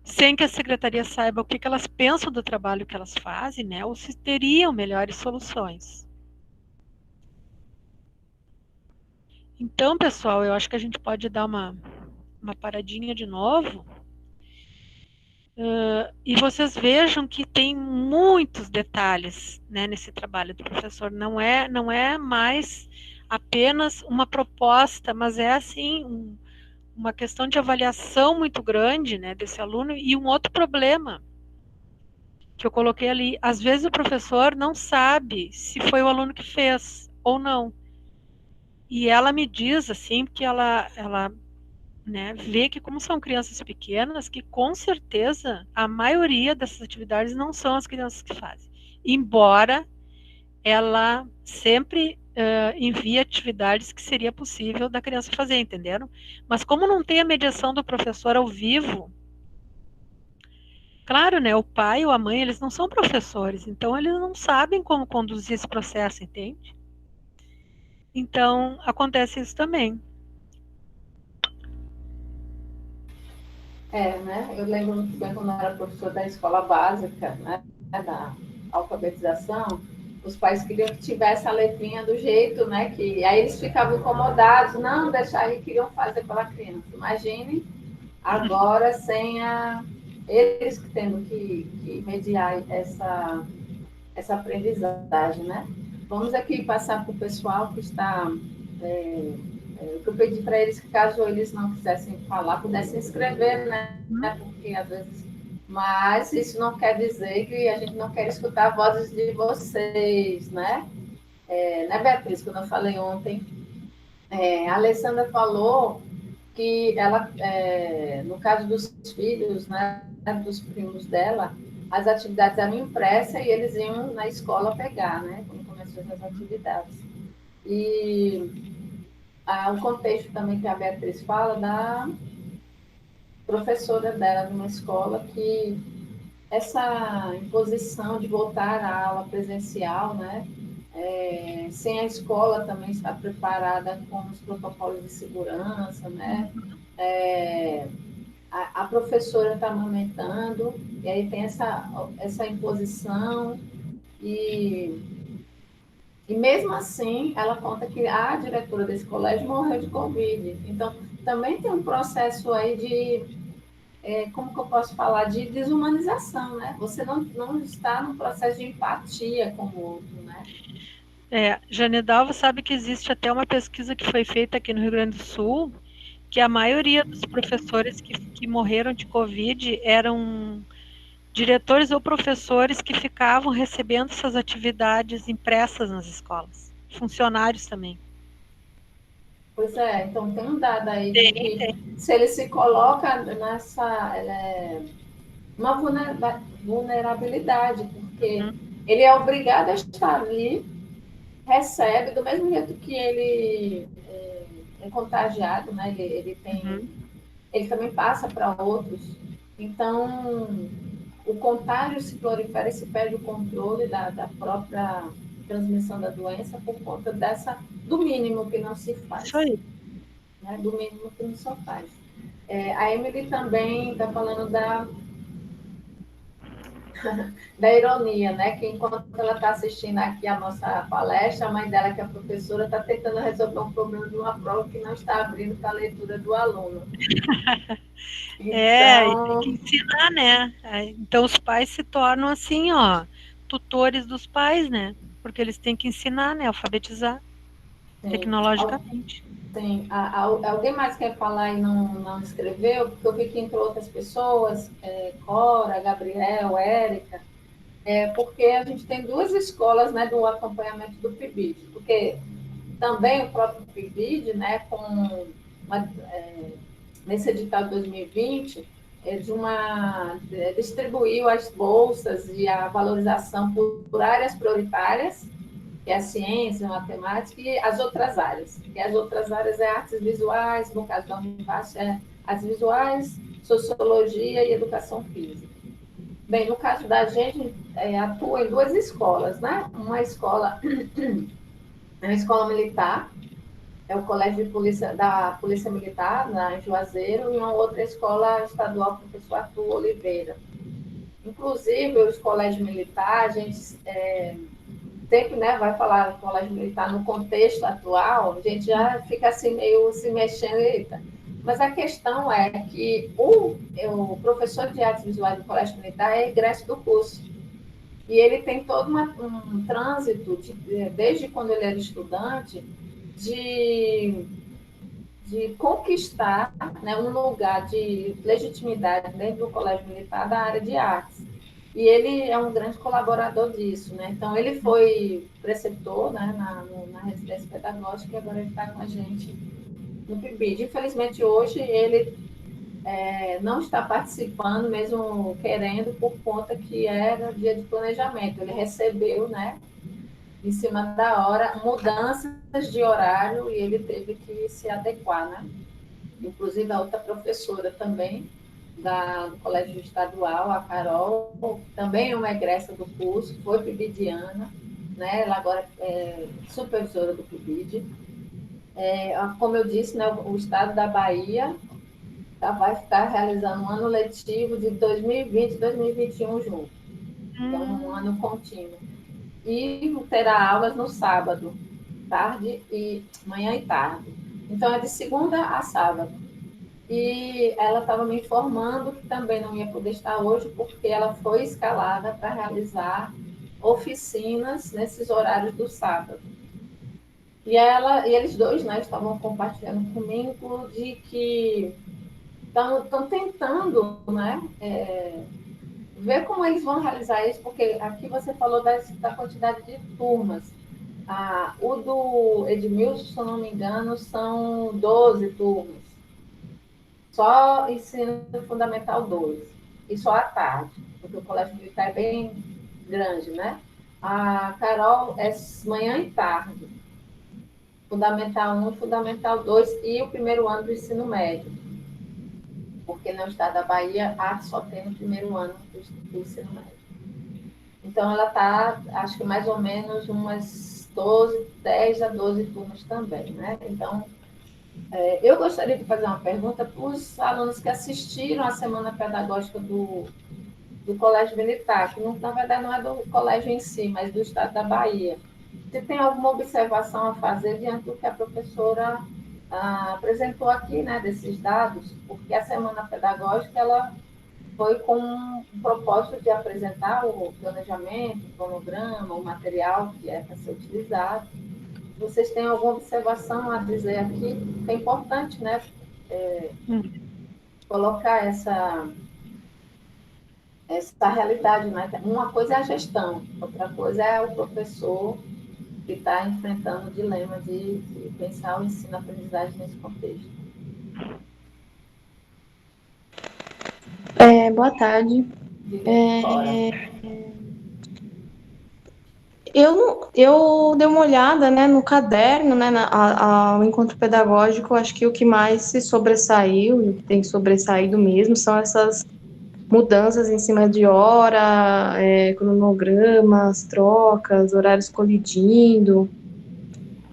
sem que a Secretaria saiba o que elas pensam do trabalho que elas fazem, né, ou se teriam melhores soluções. Então, pessoal, eu acho que a gente pode dar uma paradinha de novo. E vocês vejam que tem muitos detalhes, né, nesse trabalho do professor. Não é mais apenas uma proposta, mas é assim uma questão de avaliação muito grande, né, desse aluno. E um outro problema que eu coloquei ali, às vezes o professor não sabe se foi o aluno que fez ou não. E ela me diz assim, que ela né, vê que como são crianças pequenas, que com certeza a maioria dessas atividades não são as crianças que fazem. Embora ela sempre envie atividades que seria possível da criança fazer, entenderam? Mas como não tem a mediação do professor ao vivo, claro, né, o pai ou a mãe, eles não são professores, então eles não sabem como conduzir esse processo, entende? Então, acontece isso também. Né? Eu lembro muito bem quando eu era professora da escola básica, né? Da alfabetização, os pais queriam que tivesse a letrinha do jeito, né? Que aí eles ficavam incomodados, não deixar aí, queriam fazer pela criança. Imagine agora sem eles tendo que mediar essa aprendizagem, né? Vamos aqui passar para o pessoal que está. Eu pedi para eles que, caso eles não quisessem falar, pudessem escrever, né? Porque às vezes. Mas isso não quer dizer que a gente não quer escutar vozes de vocês, né? Né, Beatriz? Quando eu falei ontem, a Alessandra falou que ela, no caso dos filhos, né, dos primos dela, as atividades eram impressas e eles iam na escola pegar, né, quando começou as atividades. E o contexto também que a Beatriz fala da professora dela numa escola, que essa imposição de voltar à aula presencial, né, sem a escola também estar preparada com os protocolos de segurança, né, a professora está amamentando, e aí tem essa imposição, e mesmo assim, ela conta que a diretora desse colégio morreu de Covid. Então, também tem um processo aí de, como que eu posso falar, de desumanização, né? Você não está num processo de empatia com o outro, né? Janedalva sabe que existe até uma pesquisa que foi feita aqui no Rio Grande do Sul, que a maioria dos professores que morreram de Covid eram diretores ou professores que ficavam recebendo essas atividades impressas nas escolas. Funcionários também. Pois é, então tem um dado aí de Tem. que se ele se coloca uma vulnerabilidade, porque ele é obrigado a estar ali, recebe, do mesmo jeito que ele é contagiado, né? Ele também passa para outros. Então, o contágio se prolifera e se perde o controle da própria transmissão da doença por conta do mínimo que não se faz. Isso aí. Né? Do mínimo que não se faz. A Emily também está falando da ironia, né? Que enquanto ela está assistindo aqui a nossa palestra, a mãe dela, que é a professora, está tentando resolver um problema de uma prova que não está abrindo para a leitura do aluno. E tem que ensinar, né? Então os pais se tornam assim, ó, tutores dos pais, né? Porque eles têm que ensinar, né? Alfabetizar tecnologicamente. Sim. Alguém mais quer falar e não escreveu? Porque eu vi que entrou outras pessoas, Cora, Gabriel, Érica, porque a gente tem duas escolas, né, do acompanhamento do PIBID, porque também o próprio PIBID, né, nesse edital de 2020, distribuiu as bolsas e a valorização por áreas prioritárias, que é a ciência, a matemática, e as outras áreas. E as outras áreas é artes visuais, no caso da Univasf, artes visuais, sociologia e educação física. Bem, no caso da gente, atua em duas escolas, né? Uma escola é uma escola militar, é o Colégio de Polícia, da Polícia Militar, em Juazeiro, e uma outra escola estadual, professor Arthur Oliveira. Inclusive, os colégios militares, a gente sempre, né, vai falar do colégio militar no contexto atual, a gente já fica assim meio se mexendo, eita. Mas a questão é que o professor de artes visuais do colégio militar é egresso do curso. E ele tem todo um trânsito, desde quando ele era estudante, de conquistar, né, um lugar de legitimidade dentro do colégio militar da área de artes. E ele é um grande colaborador disso, né? Então, ele foi preceptor, né, na residência pedagógica, e agora ele está com a gente no PIBID. Infelizmente, hoje, ele não está participando, mesmo querendo, por conta que era dia de planejamento. Ele recebeu, né, em cima da hora, mudanças de horário, e ele teve que se adequar, né? Inclusive, a outra professora também, do Colégio Estadual, a Carol, também é uma egressa do curso, foi pibidiana, né? Ela agora é supervisora do PIBID. Como eu disse, né, o estado da Bahia vai estar realizando um ano letivo de 2020 e 2021 junto. Então, um ano contínuo. E terá aulas no sábado, manhã e tarde. Então, é de segunda a sábado. E ela estava me informando que também não ia poder estar hoje, porque ela foi escalada para realizar oficinas nesses horários do sábado. E eles dois, né, estavam compartilhando comigo de que estão tentando, né, ver como eles vão realizar isso, porque aqui você falou da quantidade de turmas. O do Edmilson, se eu não me engano, são 12 turmas. Só ensino fundamental 2. E só à tarde, porque o colégio militar é bem grande, né? A Carol é manhã e tarde. Fundamental 1 e Fundamental 2 e o primeiro ano do ensino médio. Porque no estado da Bahia, só tem o primeiro ano do ensino médio. Então, ela está, acho que mais ou menos umas 10 a 12 turmas também, né? Então, Eu gostaria de fazer uma pergunta para os alunos que assistiram à Semana Pedagógica do Colégio Militar, que na verdade não é do colégio em si, mas do estado da Bahia. Você tem alguma observação a fazer diante do que a professora apresentou aqui, né, desses dados? Porque a Semana Pedagógica ela foi com o propósito de apresentar o planejamento, o cronograma, o material que é para ser utilizado. Vocês têm alguma observação a dizer aqui? É importante, né? Colocar essa realidade, né? Uma coisa é a gestão, outra coisa é o professor que está enfrentando o dilema de pensar o ensino-aprendizagem nesse contexto. Boa tarde. Fora. Eu dei uma olhada, né, no caderno, né, ao encontro pedagógico. Acho que o que mais se sobressaiu, e o que tem sobressaído mesmo, são essas mudanças em cima de hora, cronogramas, trocas, horários colidindo,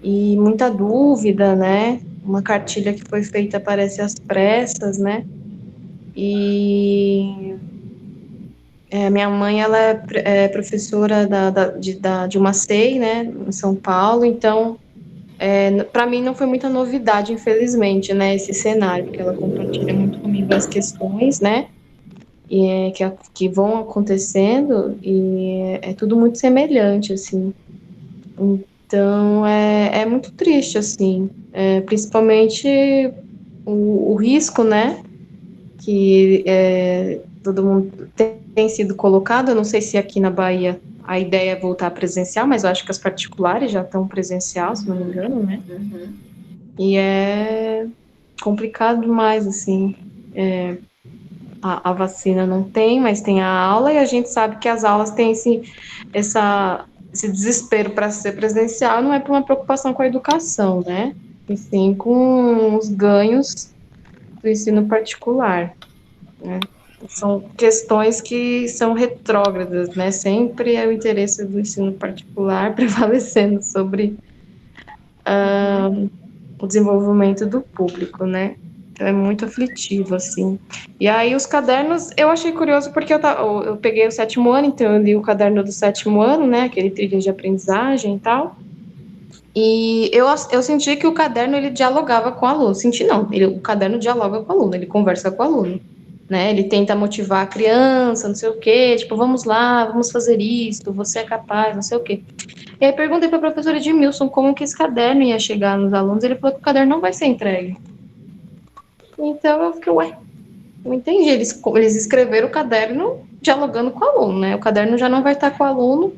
e muita dúvida, né? Uma cartilha que foi feita, parece, às pressas, né? E minha mãe, ela é professora de uma SEI, né, em São Paulo, então, para mim não foi muita novidade, infelizmente, né, esse cenário, porque ela compartilha muito comigo as questões, né, que vão acontecendo, e é tudo muito semelhante, assim. Então, é muito triste, assim, principalmente o risco, né, que todo mundo tem sido colocado. Eu não sei se aqui na Bahia a ideia é voltar presencial, mas eu acho que as particulares já estão presencial, se não me engano, né? Uhum. E é complicado demais, assim. A vacina não tem, mas tem a aula, e a gente sabe que as aulas têm esse desespero para ser presencial, não é por uma preocupação com a educação, né? E sim com os ganhos do ensino particular, né? São questões que são retrógradas, né? Sempre é o interesse do ensino particular prevalecendo sobre o desenvolvimento do público, né? Então é muito aflitivo, assim. E aí os cadernos, eu achei curioso porque eu peguei o 7º ano, então eu li o caderno do 7º ano, né? Aquele trilha de aprendizagem e tal. E eu senti que o caderno, ele dialogava com o aluno. Senti não, o caderno dialoga com o aluno, ele conversa com o aluno, né? Ele tenta motivar a criança, não sei o quê, tipo, vamos lá, vamos fazer isso, você é capaz, não sei o quê. E aí perguntei para a professora Edmilson como que esse caderno ia chegar nos alunos, ele falou que o caderno não vai ser entregue. Então eu fiquei, ué, não entendi, eles escreveram o caderno dialogando com o aluno, né? O caderno já não vai estar com o aluno,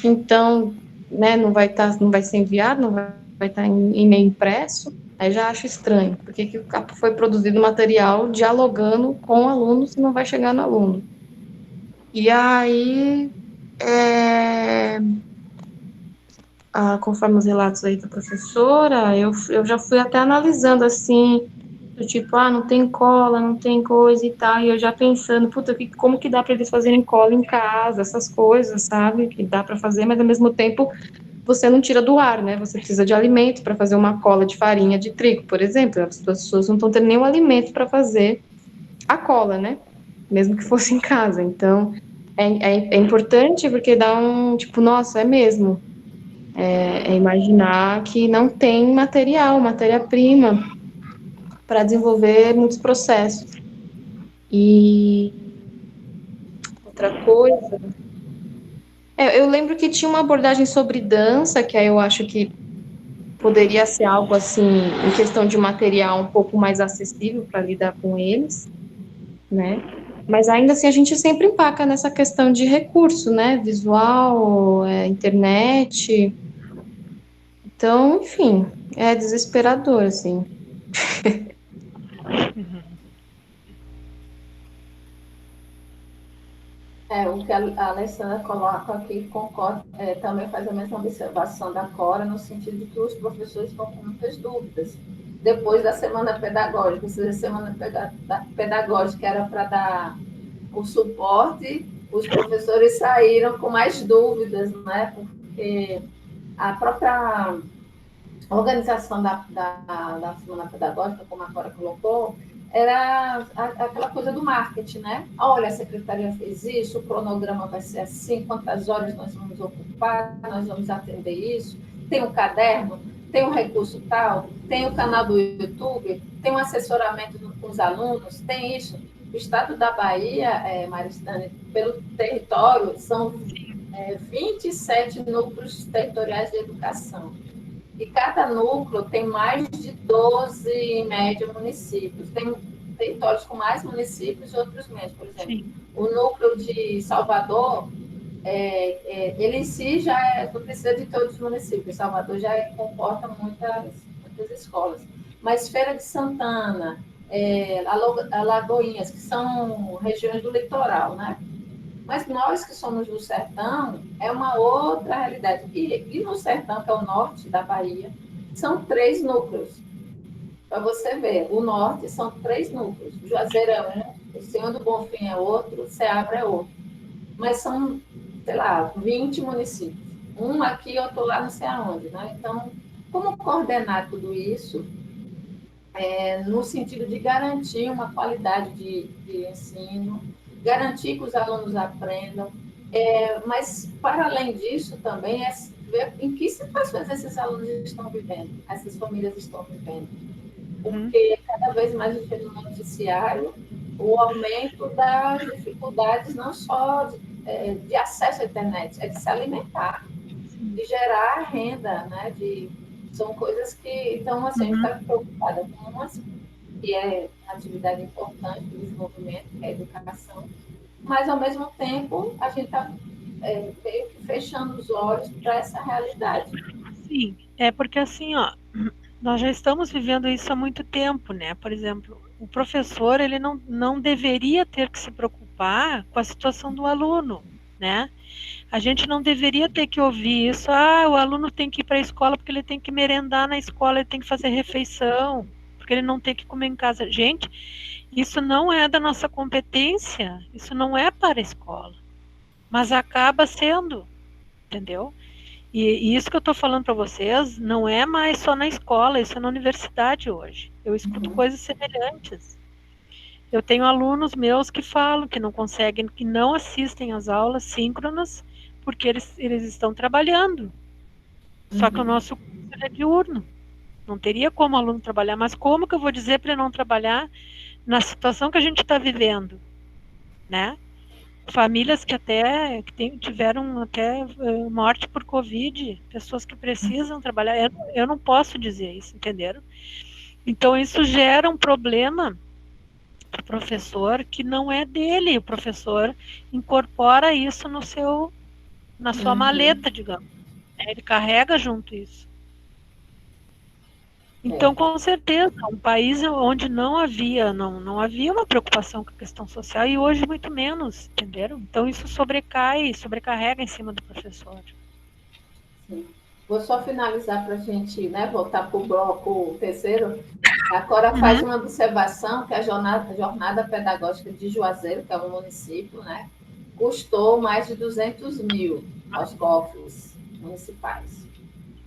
então, né, não vai ser enviado, não vai estar em e-mail impresso. Aí já acho estranho, porque que foi produzido material dialogando com o aluno se não vai chegar no aluno. E aí, conforme os relatos aí da professora, eu já fui até analisando assim, do tipo, não tem cola, não tem coisa e tal, e eu já pensando, puta, como que dá para eles fazerem cola em casa, essas coisas, sabe, que dá para fazer, mas ao mesmo tempo você não tira do ar, né, você precisa de alimento para fazer uma cola de farinha de trigo, por exemplo, as pessoas não estão tendo nenhum alimento para fazer a cola, né, mesmo que fosse em casa, então é importante porque dá um, tipo, nossa, é mesmo, imaginar que não tem matéria-prima para desenvolver muitos processos. E outra coisa, eu lembro que tinha uma abordagem sobre dança, que aí eu acho que poderia ser algo assim, em questão de material um pouco mais acessível para lidar com eles, né? Mas ainda assim a gente sempre empaca nessa questão de recurso, né? Visual, internet. Então, enfim, é desesperador, assim. O que a Alessandra coloca aqui, concorda, também faz a mesma observação da Cora, no sentido de que os professores estão com muitas dúvidas. Depois da semana pedagógica, ou seja, a semana pedagógica era para dar o suporte, os professores saíram com mais dúvidas, né? Porque a própria a organização da semana pedagógica, como a Cora colocou, era aquela coisa do marketing, né? Olha, a secretaria fez isso, o cronograma vai ser assim, quantas horas nós vamos ocupar, nós vamos atender isso, tem um caderno, tem um recurso tal, tem o canal do YouTube, tem um assessoramento com os alunos, tem isso. O estado da Bahia, Maristane, pelo território, são 27 núcleos territoriais de educação. E cada núcleo tem mais de 12, em média, municípios. Tem territórios com mais municípios e outros menos. Por exemplo, sim, o núcleo de Salvador, ele em si já não precisa de todos os municípios. Salvador já comporta muitas escolas. Mas Feira de Santana, Alagoinhas, que são regiões do litoral, né? Mas nós que somos do sertão, é uma outra realidade. E no sertão, que é o norte da Bahia, são 3 núcleos. Para você ver, o norte são 3 núcleos. Juazeiro é um, o Senhor do Bonfim é outro, o Ceabra é outro. Mas são, sei lá, 20 municípios. Um aqui, outro lá, não sei aonde. Né? Então, como coordenar tudo isso no sentido de garantir uma qualidade de ensino, garantir que os alunos aprendam, mas, para além disso, também é ver em que situações esses alunos estão vivendo, essas famílias estão vivendo. Porque cada vez mais a gente vê no noticiário o aumento das dificuldades, não só de acesso à internet, é de se alimentar, de gerar renda, né? São coisas que, então, assim, a gente está preocupada com umas, que é uma atividade importante do desenvolvimento, que é a educação, mas, ao mesmo tempo, a gente está meio que fechando os olhos para essa realidade. Sim, porque assim, nós já estamos vivendo isso há muito tempo, né? Por exemplo, o professor, ele não deveria ter que se preocupar com a situação do aluno, né? A gente não deveria ter que ouvir isso, o aluno tem que ir para a escola porque ele tem que merendar na escola, ele tem que fazer refeição, porque ele não tem que comer em casa. Gente, isso não é da nossa competência, isso não é para a escola, mas acaba sendo, entendeu? E isso que eu estou falando para vocês não é mais só na escola, isso é na universidade hoje. Eu escuto coisas semelhantes. Eu tenho alunos meus que falam que não conseguem, que não assistem às aulas síncronas, porque eles estão trabalhando. Só que o nosso curso é diurno. Não teria como o aluno trabalhar, mas como que eu vou dizer para ele não trabalhar na situação que a gente está vivendo, né? Famílias que tiveram até morte por Covid, pessoas que precisam trabalhar, eu não posso dizer isso, entenderam? Então isso gera um problema para o professor que não é dele, o professor incorpora isso na sua maleta, digamos, ele carrega junto isso. Então, com certeza, um país onde não havia uma preocupação com a questão social, e hoje muito menos, entenderam? Então, isso sobrecarrega em cima do professor. Sim. Vou só finalizar para a gente, né, voltar para o bloco terceiro. A Cora faz uma observação que a jornada pedagógica de Juazeiro, que é um município, né, custou mais de 200 mil aos cofres municipais.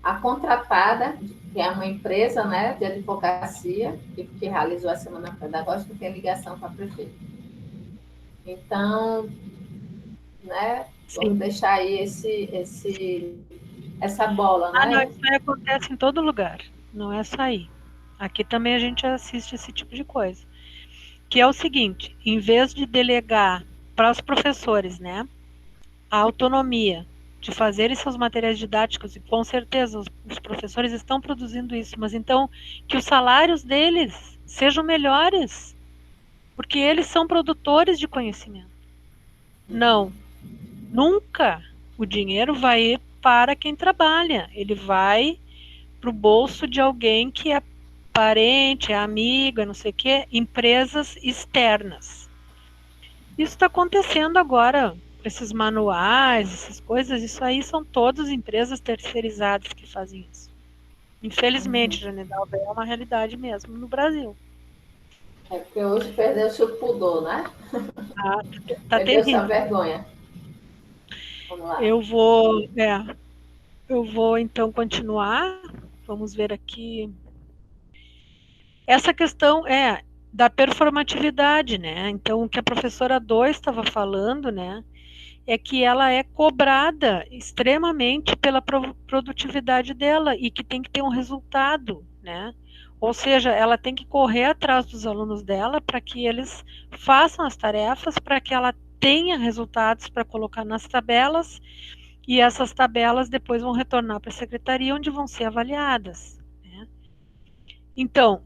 A contratada, que é uma empresa, né, de advocacia, que realizou a semana pedagógica, tem ligação com a prefeita. Então, né, vamos deixar aí essa bola, né? Não, isso aí acontece em todo lugar, não é só aí. Aqui também a gente assiste esse tipo de coisa. Que é o seguinte, em vez de delegar para os professores, né, a autonomia de fazerem seus materiais didáticos, e com certeza os professores estão produzindo isso, mas então que os salários deles sejam melhores, porque eles são produtores de conhecimento. Não, nunca o dinheiro vai ir para quem trabalha, ele vai para o bolso de alguém que é parente, é amigo, não sei o quê, empresas externas. Isso está acontecendo agora. Esses manuais, essas coisas, isso aí são todas empresas terceirizadas que fazem isso. Infelizmente, Janedalva, é uma realidade mesmo no Brasil. É porque hoje perdeu-se o pudor, né? Tá perdeu-se a vergonha. Vamos lá. Eu vou então continuar Vamos ver aqui. Essa questão é da performatividade, né? Então, o que a professora 2 estava falando, né, é que ela é cobrada extremamente pela produtividade dela e que tem que ter um resultado, né? Ou seja, ela tem que correr atrás dos alunos dela para que eles façam as tarefas, para que ela tenha resultados para colocar nas tabelas, e essas tabelas depois vão retornar para a secretaria, onde vão ser avaliadas, né? Então,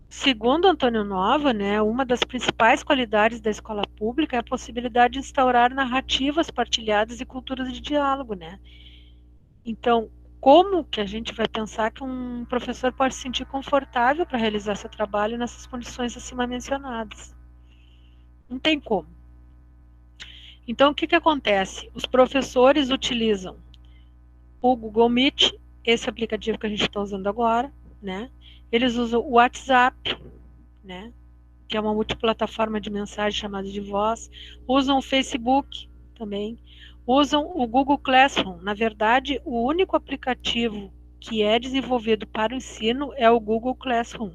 segundo Antônio Nova, né, uma das principais qualidades da escola pública é a possibilidade de instaurar narrativas partilhadas e culturas de diálogo, né? Então, como que a gente vai pensar que um professor pode se sentir confortável para realizar seu trabalho nessas condições acima mencionadas? Não tem como. Então, o que acontece? Os professores utilizam o Google Meet, esse aplicativo que a gente está usando agora, né? Eles usam o WhatsApp, né, que é uma multiplataforma de mensagem chamada de voz, usam o Facebook também, usam o Google Classroom. Na verdade, o único aplicativo que é desenvolvido para o ensino é o Google Classroom.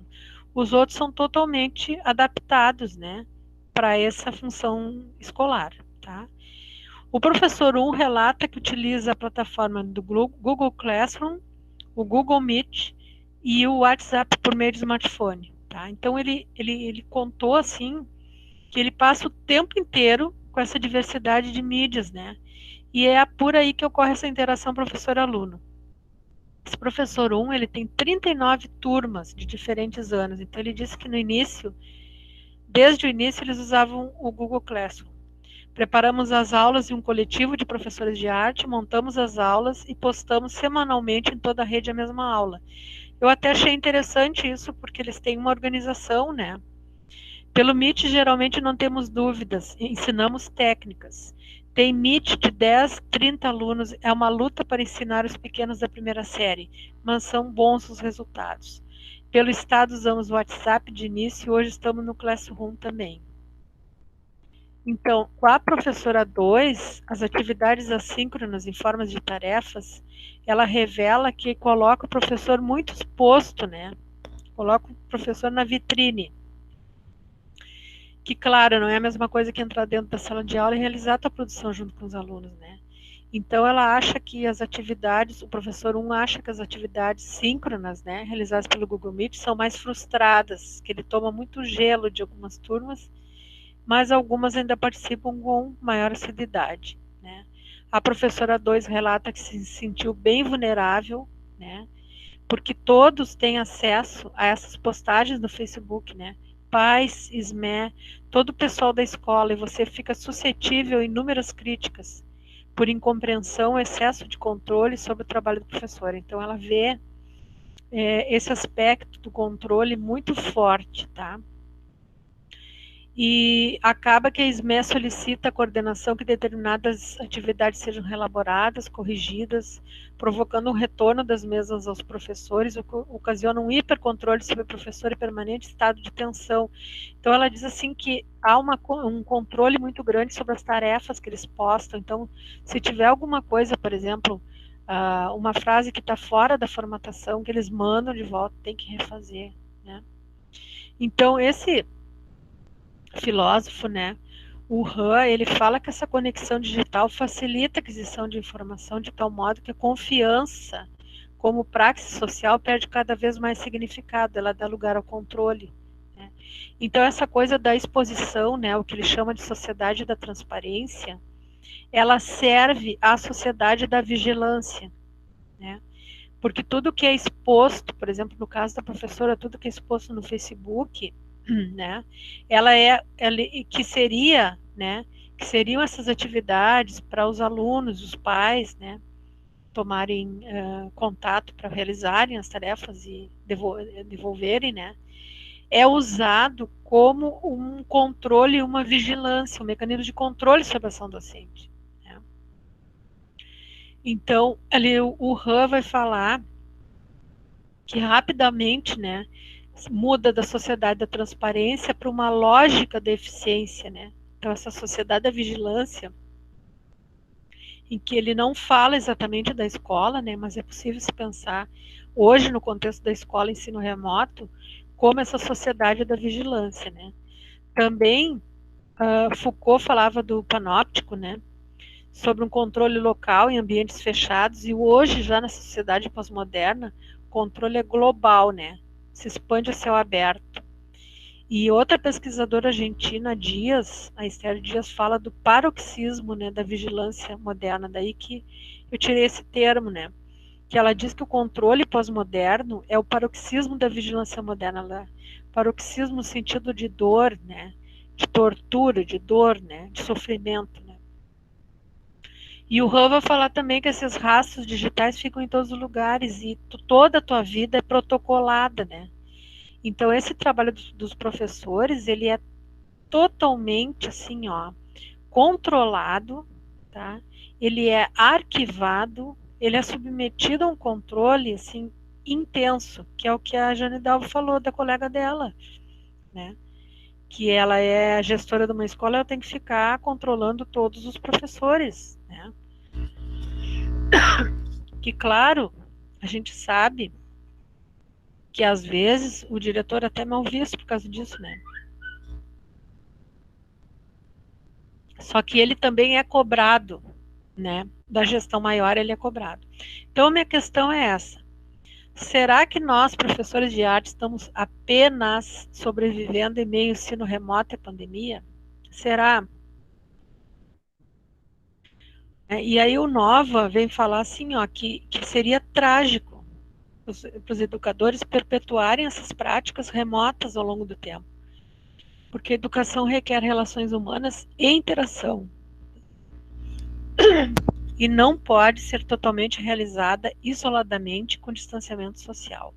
Os outros são totalmente adaptados, né, para essa função escolar, tá? O professor 1 relata que utiliza a plataforma do Google Classroom, o Google Meet e o WhatsApp por meio de smartphone. Tá? Então, ele contou assim que ele passa o tempo inteiro com essa diversidade de mídias, né? E é por aí que ocorre essa interação professor-aluno. Esse professor 1, ele tem 39 turmas de diferentes anos. Então, ele disse que no início, desde o início, eles usavam o Google Classroom. Preparamos as aulas em um coletivo de professores de arte, montamos as aulas e postamos semanalmente em toda a rede a mesma aula. Eu até achei interessante isso, porque eles têm uma organização, né? Pelo Meet, geralmente não temos dúvidas, ensinamos técnicas. Tem Meet de 10, 30 alunos, é uma luta para ensinar os pequenos da primeira série, mas são bons os resultados. Pelo estado, usamos o WhatsApp de início e hoje estamos no Classroom também. Então, com a professora 2, as atividades assíncronas em formas de tarefas, ela revela que coloca o professor muito exposto, né? Coloca o professor na vitrine. Que, claro, não é a mesma coisa que entrar dentro da sala de aula e realizar a tua produção junto com os alunos, né? Então, ela acha que as atividades, o professor 1 acha que as atividades síncronas, né, realizadas pelo Google Meet, são mais frustradas, que ele toma muito gelo de algumas turmas, mas algumas ainda participam com maior assiduidade, né? A professora 2 relata que se sentiu bem vulnerável, né? Porque todos têm acesso a essas postagens no Facebook, né? Pais, SME, todo o pessoal da escola, e você fica suscetível a inúmeras críticas por incompreensão, excesso de controle sobre o trabalho do professor. Então, ela vê esse aspecto do controle muito forte, tá? E acaba que a SME solicita a coordenação que determinadas atividades sejam reelaboradas, corrigidas, provocando um retorno das mesmas aos professores, o que ocasiona um hipercontrole sobre o professor e permanente estado de tensão. Então, ela diz assim que há um controle muito grande sobre as tarefas que eles postam. Então, se tiver alguma coisa, por exemplo, uma frase que está fora da formatação, que eles mandam de volta, tem que refazer, né? Então, esse filósofo, né, o Han, ele fala que essa conexão digital facilita a aquisição de informação de tal modo que a confiança como praxe social perde cada vez mais significado, ela dá lugar ao controle, né? Então, essa coisa da exposição, né, o que ele chama de sociedade da transparência, ela serve à sociedade da vigilância, né? Porque tudo que é exposto, por exemplo, no caso da professora, tudo que é exposto no Facebook, né, que seria, né, que seriam essas atividades para os alunos, os pais, né, tomarem contato para realizarem as tarefas e devolverem, né, é usado como um controle, uma vigilância, um mecanismo de controle sobre a ação docente, né? Então, ali o Han vai falar que rapidamente, né, muda da sociedade da transparência para uma lógica da eficiência, né? Então, essa sociedade da vigilância em que ele não fala exatamente da escola, né, mas é possível se pensar hoje no contexto da escola ensino remoto como essa sociedade da vigilância, né. Também Foucault falava do panóptico, né, sobre um controle local em ambientes fechados, e hoje já na sociedade pós-moderna o controle é global, né, se expande a céu aberto. E outra pesquisadora argentina, a Esther Dias, fala do paroxismo, né, da vigilância moderna, daí que eu tirei esse termo, né, que ela diz que o controle pós-moderno é o paroxismo da vigilância moderna, paroxismo no sentido de dor, né, de tortura, de dor, né, de sofrimento, né. E o Han vai falar também que esses rastros digitais ficam em todos os lugares e toda a tua vida é protocolada, né. Então, esse trabalho dos professores, ele é totalmente, assim, ó, controlado, tá? Ele é arquivado, ele é submetido a um controle, assim, intenso, que é o que a Jane Dalvo falou da colega dela, né? Que ela é a gestora de uma escola, ela tem que ficar controlando todos os professores, né? Que, claro, a gente sabe que às vezes o diretor até é mal visto por causa disso, né? Só que ele também é cobrado, né? Da gestão maior ele é cobrado. Então, minha questão é essa. Será que nós, professores de arte, estamos apenas sobrevivendo em meio ao ensino remoto e pandemia? Será? E aí o Nova vem falar assim, ó, que seria trágico para os educadores perpetuarem essas práticas remotas ao longo do tempo. Porque a educação requer relações humanas e interação. E não pode ser totalmente realizada isoladamente com distanciamento social.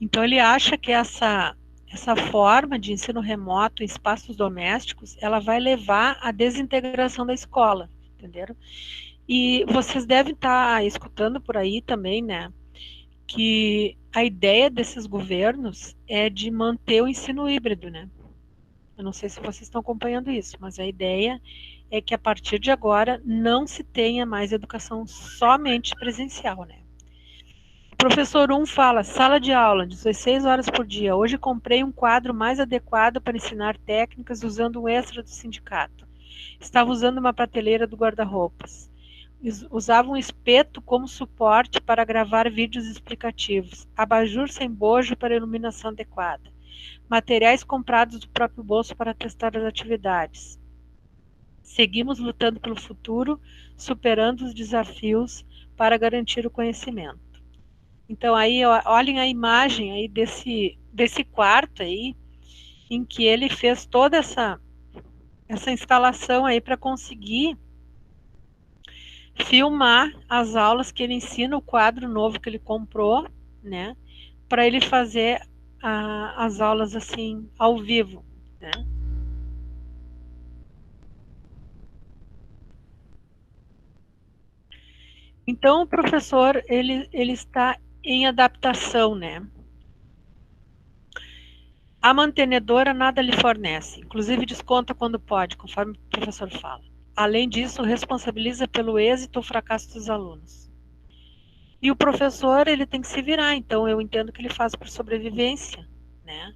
Então ele acha que essa forma de ensino remoto em espaços domésticos, ela vai levar à desintegração da escola, entenderam? E vocês devem estar escutando por aí também, né, que a ideia desses governos é de manter o ensino híbrido, né? Eu não sei se vocês estão acompanhando isso, mas a ideia é que a partir de agora não se tenha mais educação somente presencial, né? O professor 1 fala, sala de aula, 16 horas por dia. Hoje comprei um quadro mais adequado para ensinar técnicas usando um extra do sindicato. Estava usando uma prateleira do guarda-roupas. Usava um espeto como suporte para gravar vídeos explicativos. Abajur sem bojo para iluminação adequada. Materiais comprados do próprio bolso para testar as atividades. Seguimos lutando pelo futuro, superando os desafios para garantir o conhecimento. Então aí olhem a imagem aí desse quarto aí, em que ele fez toda essa instalação aí para conseguir filmar as aulas que ele ensina, o quadro novo que ele comprou, né, para ele fazer as aulas assim ao vivo, né. Então o professor ele está em adaptação, né. A mantenedora nada lhe fornece, inclusive desconta quando pode, conforme o professor fala. Além disso, responsabiliza pelo êxito ou fracasso dos alunos. E o professor, ele tem que se virar, então eu entendo que ele faz por sobrevivência, né?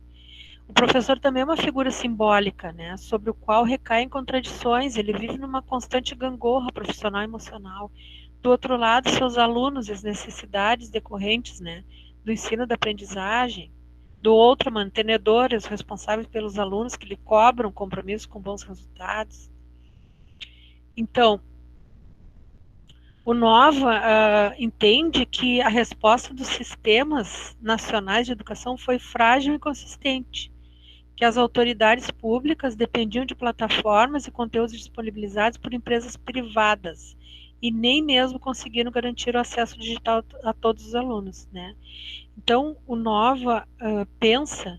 O professor também é uma figura simbólica, né, sobre o qual recaem contradições, ele vive numa constante gangorra profissional e emocional. Do outro lado, seus alunos e as necessidades decorrentes, né, do ensino da aprendizagem. Do outro, mantenedores responsáveis pelos alunos que lhe cobram compromissos com bons resultados. Então, o Nova entende que a resposta dos sistemas nacionais de educação foi frágil e inconsistente, que as autoridades públicas dependiam de plataformas e conteúdos disponibilizados por empresas privadas e nem mesmo conseguiram garantir o acesso digital a todos os alunos, né? Então, o Nova pensa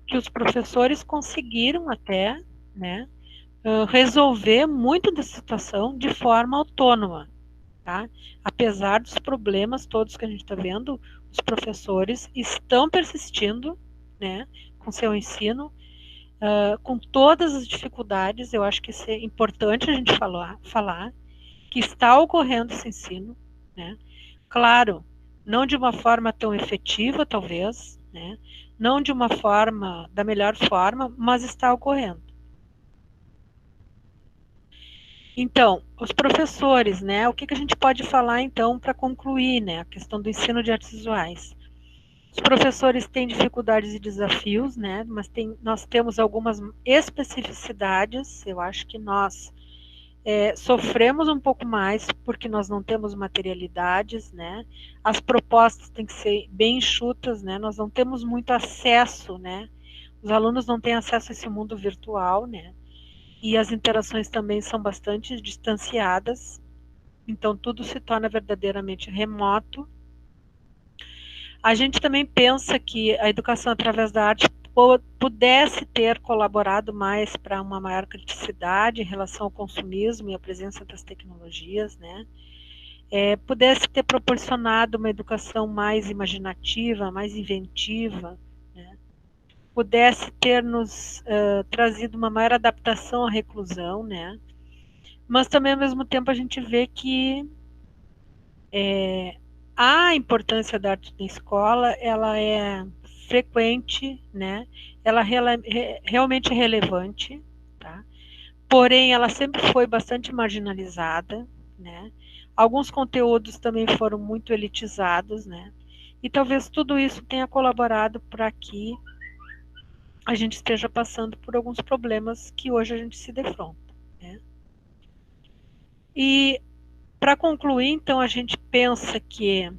que os professores conseguiram até, né, resolver muito da situação de forma autônoma, tá? Apesar dos problemas todos que a gente está vendo, os professores estão persistindo, né, com seu ensino, com todas as dificuldades. Eu acho que isso é importante a gente falar que está ocorrendo esse ensino, né? Claro, não de uma forma tão efetiva, talvez, né? Não de uma forma, da melhor forma, mas está ocorrendo. Então, os professores, né? O que a gente pode falar, então, para concluir, né? A questão do ensino de artes visuais. Os professores têm dificuldades e desafios, né? Mas nós temos algumas especificidades. Eu acho que nós sofremos um pouco mais porque nós não temos materialidades, né? As propostas têm que ser bem enxutas, né? Nós não temos muito acesso, né? Os alunos não têm acesso a esse mundo virtual, né? E as interações também são bastante distanciadas. Então tudo se torna verdadeiramente remoto. A gente também pensa que a educação através da arte pudesse ter colaborado mais para uma maior criticidade em relação ao consumismo e à presença das tecnologias, né? Pudesse ter proporcionado uma educação mais imaginativa, mais inventiva, né? Pudesse ter nos trazido uma maior adaptação à reclusão, né? Mas também, ao mesmo tempo, a gente vê que a importância da arte na escola, ela é frequente, né? Ela realmente é relevante, tá? Porém, ela sempre foi bastante marginalizada, né? Alguns conteúdos também foram muito elitizados, né? E talvez tudo isso tenha colaborado para que a gente esteja passando por alguns problemas que hoje a gente se defronta, né? E para concluir, então, a gente pensa que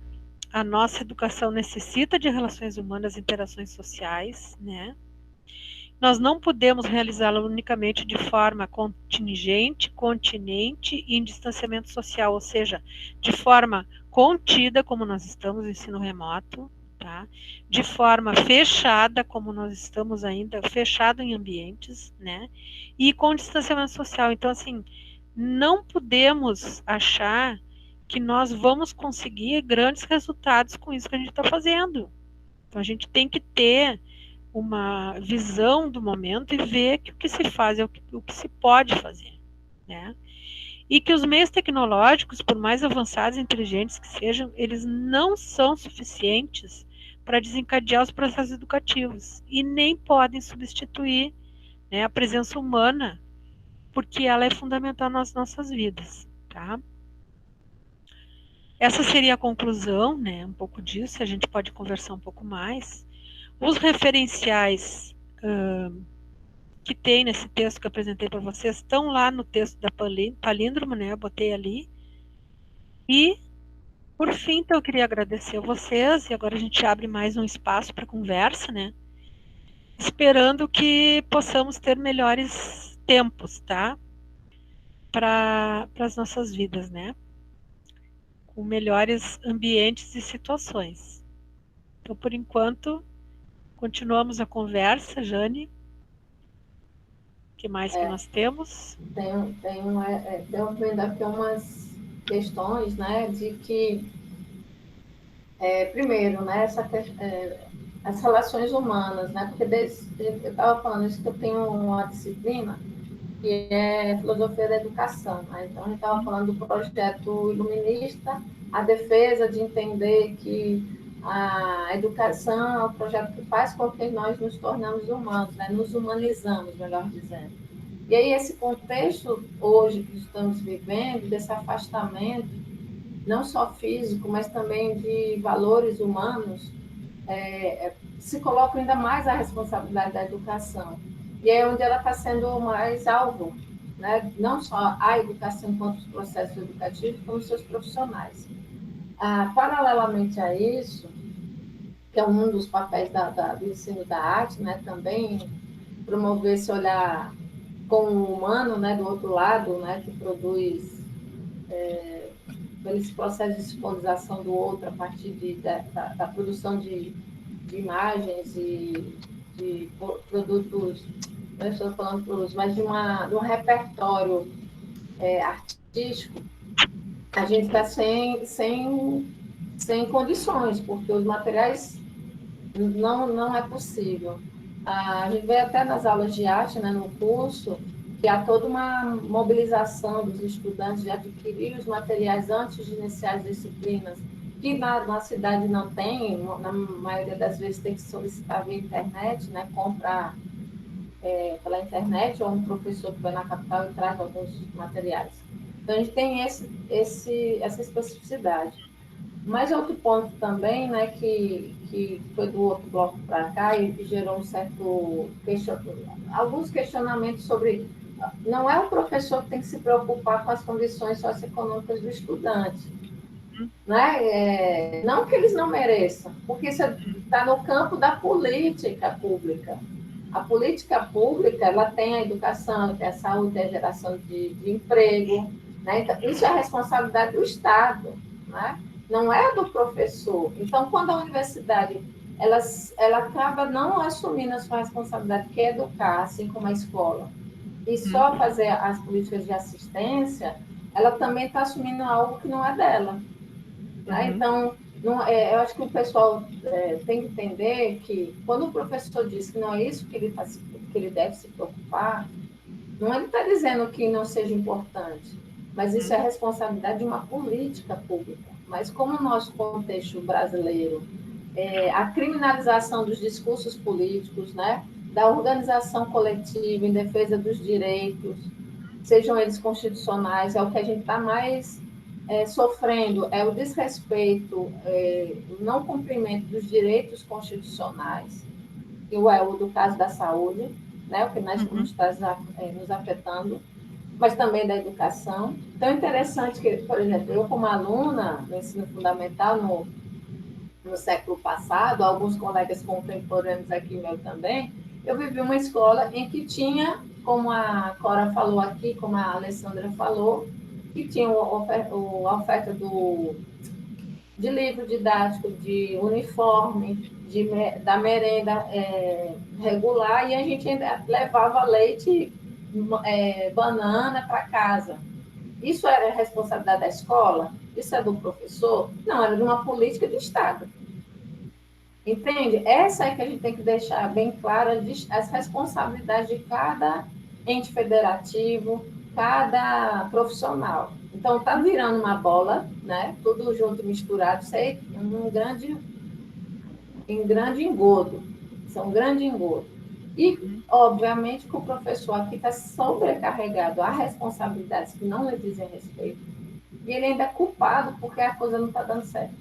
a nossa educação necessita de relações humanas e interações sociais, né? Nós não podemos realizá-la unicamente de forma contingente, continente e em distanciamento social, ou seja, de forma contida, como nós estamos no ensino remoto, tá? De forma fechada, como nós estamos ainda fechado em ambientes, né? E com distanciamento social. Então, assim, não podemos achar que nós vamos conseguir grandes resultados com isso que a gente está fazendo. Então, a gente tem que ter uma visão do momento e ver que o que se faz é o que se pode fazer, né? E que os meios tecnológicos, por mais avançados e inteligentes que sejam, eles não são suficientes para desencadear os processos educativos e nem podem substituir, né, a presença humana, porque ela é fundamental nas nossas vidas, tá? Essa seria a conclusão, né, um pouco disso, a gente pode conversar um pouco mais. Os referenciais que tem nesse texto que eu apresentei para vocês estão lá no texto da Palíndromo, né, eu botei ali. E, por fim, então, eu queria agradecer a vocês, e agora a gente abre mais um espaço para conversa, né, esperando que possamos ter melhores tempos, tá, para as nossas vidas, né, com melhores ambientes e situações. Então, por enquanto, continuamos a conversa, Jane. O que mais que nós temos? Deu vendo aqui umas questões, né, de que, primeiro, né, as relações humanas, né, porque eu estava falando isso, que eu tenho uma disciplina que é filosofia da educação, né? Então a gente estava falando do projeto iluminista, a defesa de entender que a educação é um projeto que faz com que nós nos tornamos humanos, né? Nos humanizamos, melhor dizendo. E aí esse contexto hoje que estamos vivendo, desse afastamento, não só físico, mas também de valores humanos, se coloca ainda mais a responsabilidade da educação. E é onde ela está sendo mais alvo, né? Não só a educação enquanto os processos educativos, como os seus profissionais. Paralelamente a isso, que é um dos papéis do ensino da arte, né? Também promover esse olhar com o humano, né? Do outro lado, né? Que produz esse processo de simbolização do outro a partir da produção de imagens e de produtos, não estou falando produtos, mas de um repertório artístico, a gente está sem condições, porque os materiais não é possível. A gente vê até nas aulas de arte, né, no curso, que há toda uma mobilização dos estudantes de adquirir os materiais antes de iniciar as disciplinas, que na cidade não tem, na maioria das vezes tem que solicitar via internet, né, comprar pela internet, ou um professor que vai na capital e traz alguns materiais. Então, a gente tem essa especificidade. Mas outro ponto também, né, que foi do outro bloco para cá e que gerou um certo alguns questionamentos sobre não é o professor que tem que se preocupar com as condições socioeconômicas do estudante, né? Não que eles não mereçam, porque isso está no campo da política pública. A política pública, ela tem a educação, tem a saúde, tem a geração de emprego, né? Então, isso é a responsabilidade do Estado, né? Não é do professor. Então, quando a universidade ela acaba não assumindo a sua responsabilidade, que é educar, assim como a escola, e só fazer as políticas de assistência, ela também está assumindo algo que não é dela. Né? Então, eu acho que o pessoal tem que entender que quando o professor diz que não é isso que ele deve se preocupar, não ele está dizendo que não seja importante, mas isso é responsabilidade de uma política pública. Mas como o nosso contexto brasileiro, a criminalização dos discursos políticos, né, da organização coletiva em defesa dos direitos, sejam eles constitucionais, é o que a gente está mais sofrendo, é o desrespeito, o não cumprimento dos direitos constitucionais, que é o do caso da saúde, né, o que nós está nos afetando, mas também da educação. Então, é interessante que, por exemplo, eu como aluna no ensino fundamental, no século passado, alguns colegas contemporâneos aqui meu também, eu vivi uma escola em que tinha, como a Cora falou aqui, como a Alessandra falou, que tinha a oferta de livro didático, de uniforme, da merenda regular, e a gente ainda levava leite, banana para casa. Isso era responsabilidade da escola? Isso é do professor? Não, era de uma política de Estado. Entende? Essa é que a gente tem que deixar bem clara as responsabilidades de cada ente federativo, cada profissional. Então, está virando uma bola, né? Tudo junto, misturado, isso aí é um grande engodo. Isso é um grande engodo. E, obviamente, que o professor aqui está sobrecarregado a responsabilidades que não lhe dizem respeito. E ele ainda é culpado porque a coisa não está dando certo.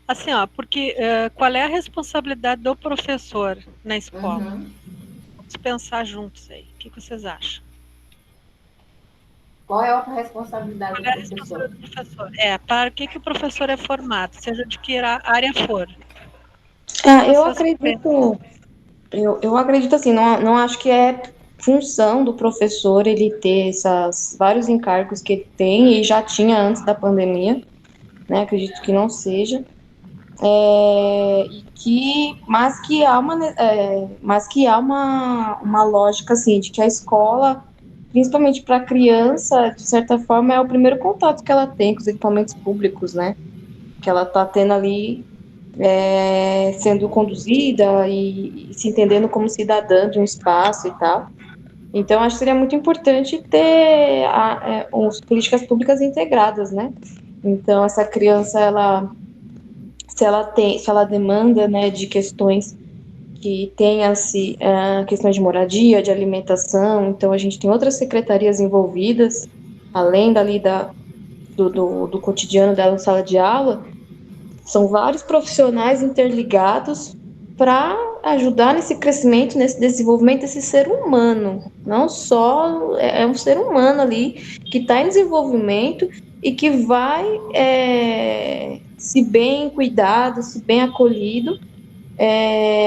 Assim, porque qual é a responsabilidade do professor na escola? Vamos pensar juntos aí. O que vocês acham? Qual é a outra responsabilidade do professor? Responsabilidade do professor? Para o que o professor é formado, seja de que área for? Eu acredito... Eu acredito assim, não acho que é função do professor ele ter esses vários encargos que ele tem e já tinha antes da pandemia, né? Acredito que não seja. Mas que há uma lógica assim de que a escola, principalmente para a criança, de certa forma, é o primeiro contato que ela tem com os equipamentos públicos, né? Que ela está tendo ali sendo conduzida e se entendendo como cidadã de um espaço e tal. Então, acho que seria muito importante ter as políticas públicas integradas, né? Então, essa criança, se ela demanda, né, de questões que tenha-se questões de moradia, de alimentação, então a gente tem outras secretarias envolvidas, além dali do cotidiano dela na sala de aula. São vários profissionais interligados para ajudar nesse crescimento, nesse desenvolvimento desse ser humano. Não só é um ser humano ali que está em desenvolvimento e que vai, se bem cuidado, se bem acolhido,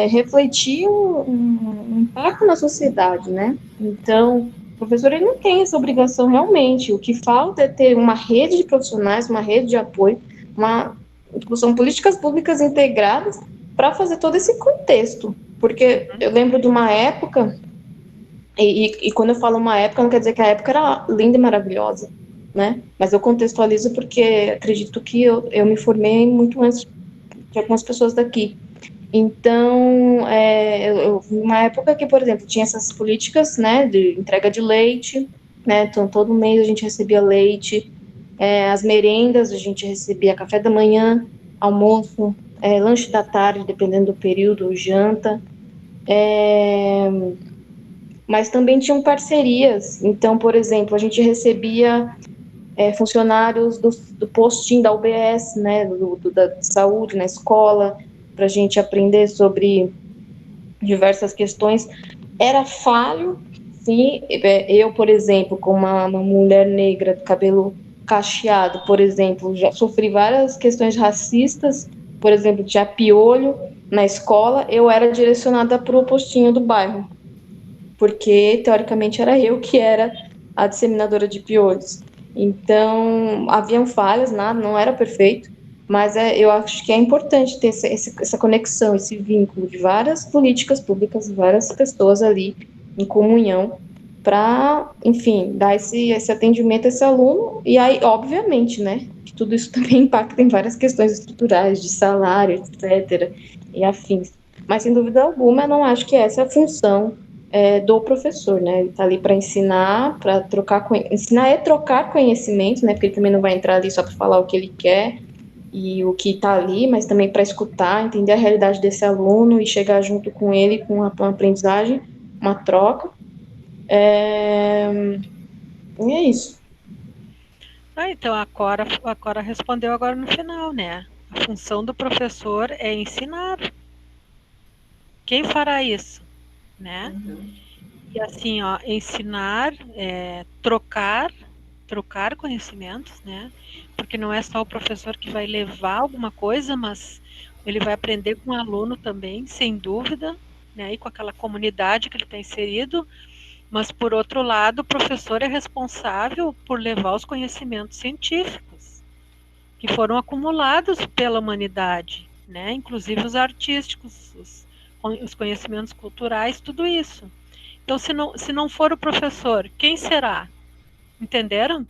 refletir um impacto na sociedade, né? Então, o professor ele não tem essa obrigação realmente. O que falta é ter uma rede de profissionais, uma rede de apoio, são políticas públicas integradas para fazer todo esse contexto. Porque eu lembro de uma época, e quando eu falo uma época, não quer dizer que a época era linda e maravilhosa, né? Mas eu contextualizo porque acredito que eu me formei muito antes de algumas pessoas daqui. Então, uma época que, por exemplo, tinha essas políticas, né, de entrega de leite, né, então todo mês a gente recebia leite, as merendas a gente recebia café da manhã, almoço, lanche da tarde, dependendo do período, janta, mas também tinham parcerias. Então, por exemplo, a gente recebia funcionários do postinho da UBS, né, da saúde na escola, para a gente aprender sobre diversas questões. Era falho, sim. Eu, por exemplo, como uma mulher negra de cabelo cacheado, por exemplo, já sofri várias questões racistas, por exemplo, tinha piolho na escola, eu era direcionada para o postinho do bairro, porque teoricamente era eu que era a disseminadora de piolhos. Então, haviam falhas, nada, não era perfeito, mas eu acho que é importante ter essa conexão, esse vínculo de várias políticas públicas, várias pessoas ali em comunhão, para, enfim, dar esse atendimento a esse aluno, e aí, obviamente, né, que tudo isso também impacta em várias questões estruturais, de salário, etc., e afins. Mas, sem dúvida alguma, eu não acho que essa é a função do professor, né? Ele está ali para ensinar, para trocar ensinar é trocar conhecimento, né? Porque ele também não vai entrar ali só para falar o que ele quer e o que está ali, mas também para escutar, entender a realidade desse aluno e chegar junto com ele com uma aprendizagem, uma troca. E é isso. Então a Cora respondeu agora no final, né? A função do professor é ensinar. Quem fará isso, né? E assim, ó, ensinar, trocar conhecimentos, né? Porque não é só o professor que vai levar alguma coisa, mas ele vai aprender com o aluno também, sem dúvida, né? E com aquela comunidade que ele está inserido. Mas, por outro lado, o professor é responsável por levar os conhecimentos científicos que foram acumulados pela humanidade, né? Inclusive os artísticos, os conhecimentos culturais, tudo isso. Então, se não for o professor, quem será? Entenderam?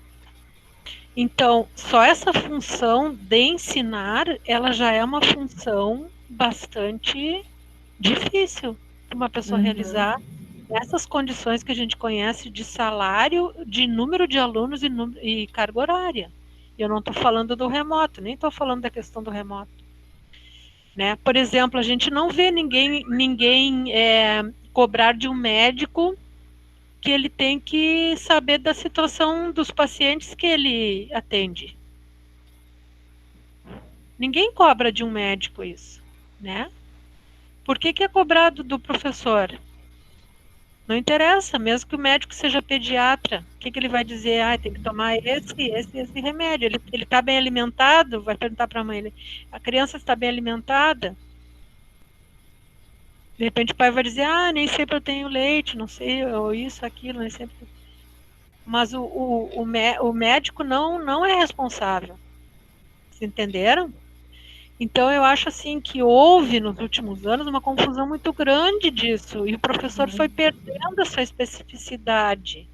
Então, só essa função de ensinar, ela já é uma função bastante difícil para uma pessoa realizar nessas condições que a gente conhece de salário, de número de alunos e carga horária. E eu não estou falando do remoto, nem estou falando da questão do remoto. Né? Por exemplo, a gente não vê ninguém cobrar de um médico que ele tem que saber da situação dos pacientes que ele atende. Ninguém cobra de um médico isso, né? Por que é cobrado do professor? Não interessa, mesmo que o médico seja pediatra, o que ele vai dizer? Ah, tem que tomar esse remédio. Ele está bem alimentado? Vai perguntar para a mãe. A criança está bem alimentada? De repente o pai vai dizer, ah, nem sempre eu tenho leite, não sei, ou isso, aquilo, nem sempre. Mas o médico não é responsável. Vocês entenderam? Então eu acho assim que houve nos últimos anos uma confusão muito grande disso, e o professor foi perdendo essa especificidade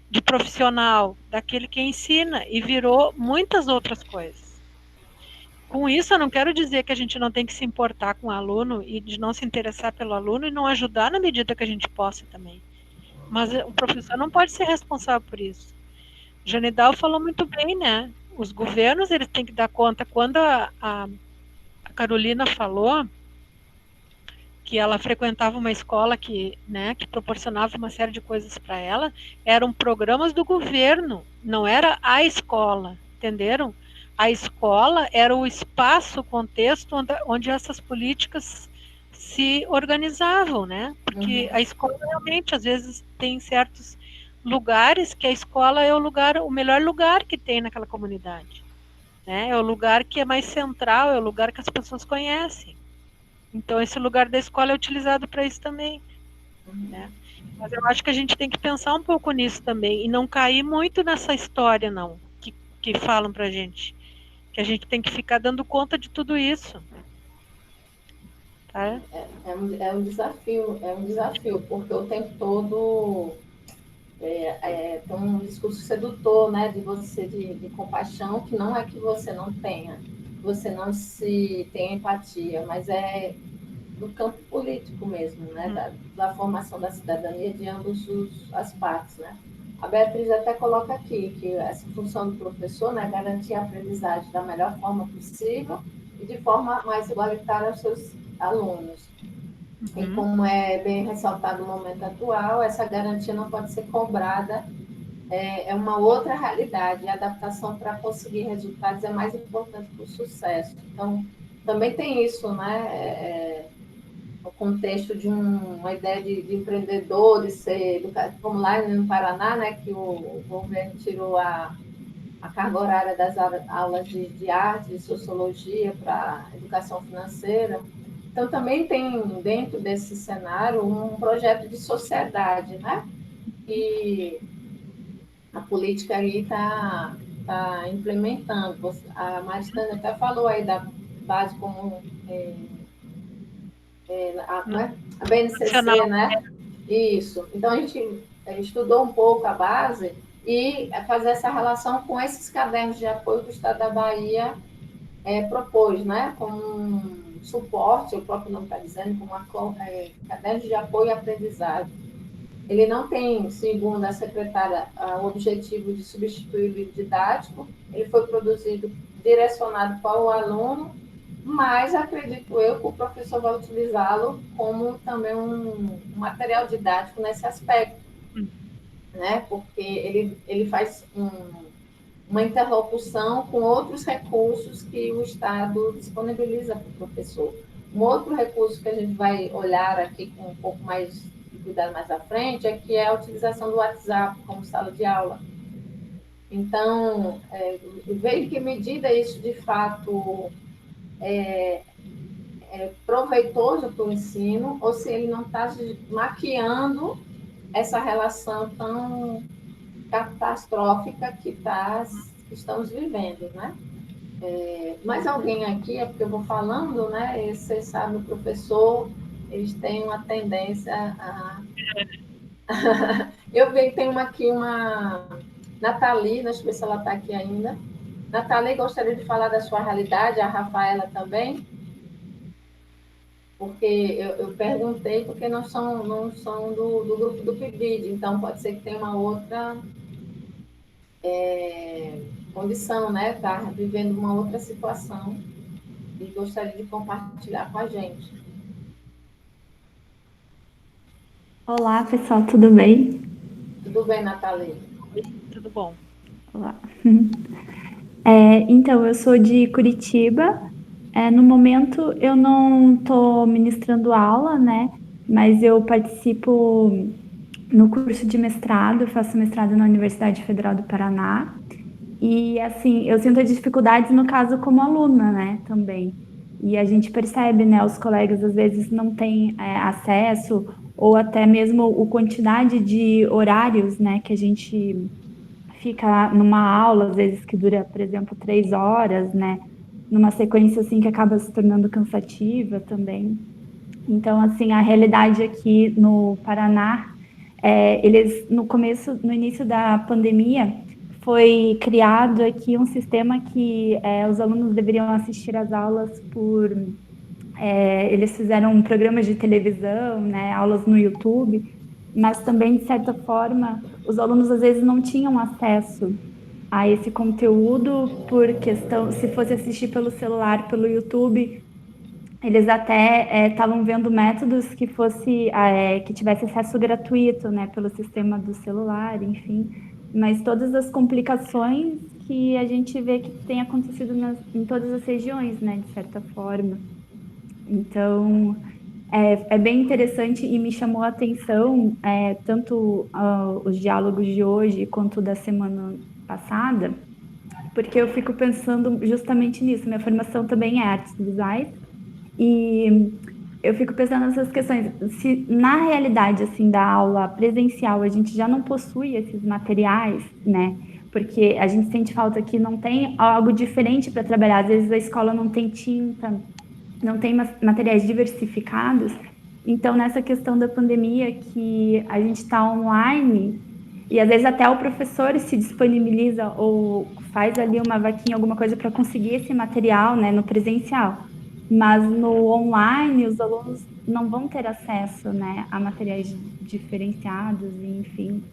de profissional, daquele que ensina, e virou muitas outras coisas. Com isso, eu não quero dizer que a gente não tem que se importar com o aluno e de não se interessar pelo aluno e não ajudar na medida que a gente possa também. Mas o professor não pode ser responsável por isso. Janidal falou muito bem, né? Os governos eles têm que dar conta. Quando a Carolina falou que ela frequentava uma escola que proporcionava uma série de coisas para ela, eram programas do governo, não era a escola, entenderam? A escola era o espaço, o contexto onde essas políticas se organizavam, né? Porque a escola realmente, às vezes, tem certos lugares que a escola é o melhor lugar que tem naquela comunidade, né? É o lugar que é mais central, é o lugar que as pessoas conhecem. Então, esse lugar da escola é utilizado para isso também, né? Mas eu acho que a gente tem que pensar um pouco nisso também e não cair muito nessa história, não, que falam para a gente. Que a gente tem que ficar dando conta de tudo isso. Tá? É um desafio, porque o tempo todo tem um discurso sedutor, né, de você, de compaixão, que não é que você não tenha, que você não se tenha empatia, mas do campo político mesmo, né? Da formação da cidadania de ambos as partes, né? A Beatriz até coloca aqui que essa função do professor, né, é garantir a aprendizagem da melhor forma possível e de forma mais igualitária aos seus alunos. E como é bem ressaltado no momento atual, essa garantia não pode ser cobrada, é uma outra realidade. A adaptação para conseguir resultados é mais importante que o sucesso. Então, também tem isso, né? No contexto de uma ideia de empreendedor, de ser educado, como lá no Paraná, né? Que o governo tirou a carga horária das aulas de arte, de sociologia para educação financeira. Então, também tem dentro desse cenário um projeto de sociedade, né? E a política aí está implementando. A Maristana até falou aí da base comum, a BNCC, né? Isso. Então, a gente estudou um pouco a base e fazer essa relação com esses cadernos de apoio que o Estado da Bahia propôs, né? Como um suporte, o próprio nome está dizendo, como caderno de apoio e aprendizagem. Ele não tem, segundo a secretária, o objetivo de substituir o livro didático, ele foi produzido direcionado para o aluno, mas acredito eu que o professor vai utilizá-lo como também um material didático nesse aspecto, né? Porque ele faz uma interlocução com outros recursos que o Estado disponibiliza para o professor. Um outro recurso que a gente vai olhar aqui com um pouco mais de cuidado mais à frente é que é a utilização do WhatsApp como sala de aula. Então, ver em que medida isso, de fato, é proveitoso para o ensino ou se ele não está maquiando essa relação tão catastrófica que estamos vivendo, né? Mais alguém aqui, é porque eu vou falando, né? E vocês sabem, o professor, eles têm uma tendência a... Eu vi que tem uma Nathalie, deixa eu ver se ela está aqui ainda. Nathalie, gostaria de falar da sua realidade, a Rafaela também, porque eu perguntei porque não são do grupo do PIBID, então pode ser que tenha uma outra condição, né? Está vivendo uma outra situação e gostaria de compartilhar com a gente. Olá, pessoal, tudo bem? Tudo bem, Nathalie? Tudo bom. Olá. Então, eu sou de Curitiba. No momento, eu não estou ministrando aula, né? Mas eu participo no curso de mestrado, eu faço mestrado na Universidade Federal do Paraná. E, assim, eu sinto dificuldades, no caso, como aluna, né? Também. E a gente percebe, né? Os colegas, às vezes, não têm acesso ou até mesmo a quantidade de horários, né? Que a gente fica numa aula, às vezes, que dura, por exemplo, 3 horas, né? Numa sequência, assim, que acaba se tornando cansativa também. Então, assim, a realidade aqui no Paraná, eles, no início da pandemia, foi criado aqui um sistema que os alunos deveriam assistir às aulas eles fizeram programas de televisão, né, aulas no YouTube, mas também, de certa forma, os alunos às vezes não tinham acesso a esse conteúdo por questão, se fosse assistir pelo celular, pelo YouTube, eles até estavam vendo métodos que que tivesse acesso gratuito, né, pelo sistema do celular, enfim, mas todas as complicações que a gente vê que tem acontecido em todas as regiões, né, de certa forma. Então, é bem interessante e me chamou a atenção tanto os diálogos de hoje quanto da semana passada, porque eu fico pensando justamente nisso. Minha formação também é artes visuais e eu fico pensando nessas questões. Se na realidade assim da aula presencial a gente já não possui esses materiais, né? Porque a gente sente falta que não tem algo diferente para trabalhar. Às vezes a escola não tem tinta, não tem materiais diversificados. Então, nessa questão da pandemia, que a gente está online, e às vezes até o professor se disponibiliza ou faz ali uma vaquinha, alguma coisa para conseguir esse material, né, no presencial. mas no online os alunos não vão ter acesso, né, a materiais diferenciados, enfim.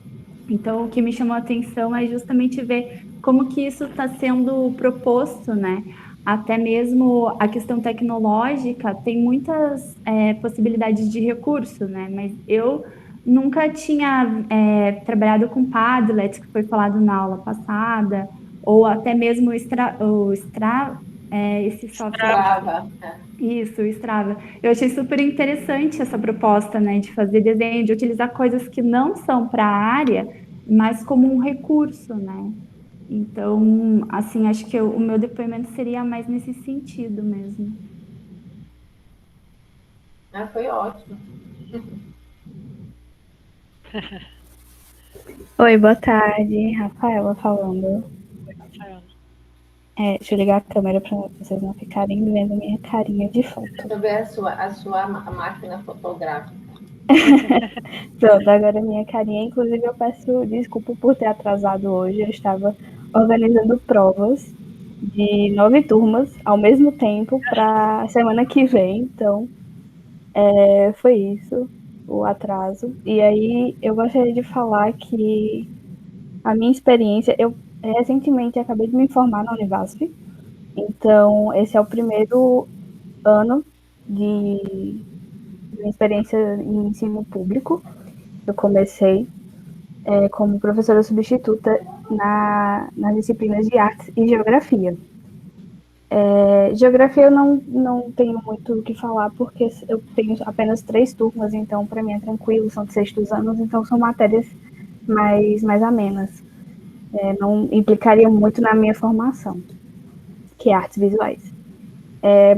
Então, o que me chamou a atenção é justamente ver como que isso está sendo proposto, né? Até mesmo a questão tecnológica tem muitas possibilidades de recurso, né? Mas eu nunca tinha trabalhado com Padlet, que foi falado na aula passada, ou até mesmo esse software. Strava. Isso, o Strava. Eu achei super interessante essa proposta, né, de fazer desenho, de utilizar coisas que não são para a área, mas como um recurso, né? Então, assim, acho que o meu depoimento seria mais nesse sentido mesmo. Foi ótimo. Oi, boa tarde. Rafaela falando. Rafaela. Deixa eu ligar a câmera para vocês não ficarem vendo minha carinha de foto. Deixa eu ver a sua máquina fotográfica. Pronto, agora minha carinha. Inclusive, eu peço desculpa por ter atrasado hoje. Eu estava organizando provas de 9 turmas ao mesmo tempo para a semana que vem. Então, foi isso, o atraso. E aí, eu gostaria de falar que a minha experiência... Eu recentemente acabei de me formar na Univasf. Então, esse é o primeiro ano de minha experiência em ensino público. Eu comecei como professora substituta nas disciplinas de artes e geografia. Geografia eu não tenho muito o que falar, porque eu tenho apenas 3 turmas, então para mim é tranquilo, são de 6º anos, então são matérias mais amenas. Não implicaria muito na minha formação, que é artes visuais.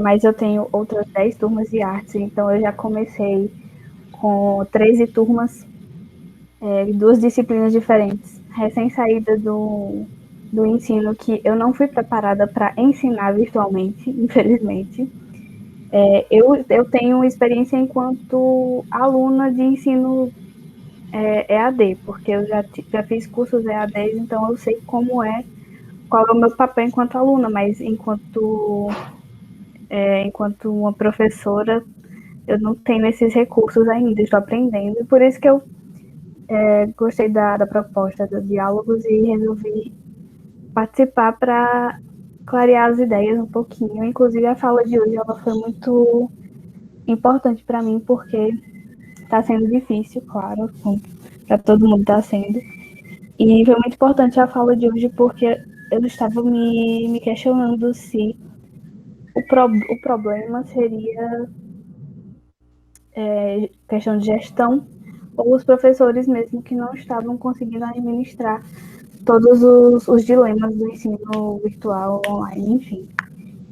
Mas eu tenho outras 10 turmas de artes, então eu já comecei com 13 turmas, 2 disciplinas diferentes, recém-saída do ensino, que eu não fui preparada para ensinar virtualmente, infelizmente. Eu tenho experiência enquanto aluna de ensino EAD, porque eu já fiz cursos EAD, então eu sei qual é o meu papel enquanto aluna, mas enquanto uma professora, eu não tenho esses recursos ainda, estou aprendendo, e por isso que eu gostei da proposta dos diálogos e resolvi participar para clarear as ideias um pouquinho. Inclusive, a fala de hoje ela foi muito importante para mim, porque está sendo difícil, claro, para todo mundo está sendo. E foi muito importante a fala de hoje, porque eu estava me questionando se o problema seria questão de gestão ou os professores mesmo que não estavam conseguindo administrar todos os dilemas do ensino virtual, online, enfim.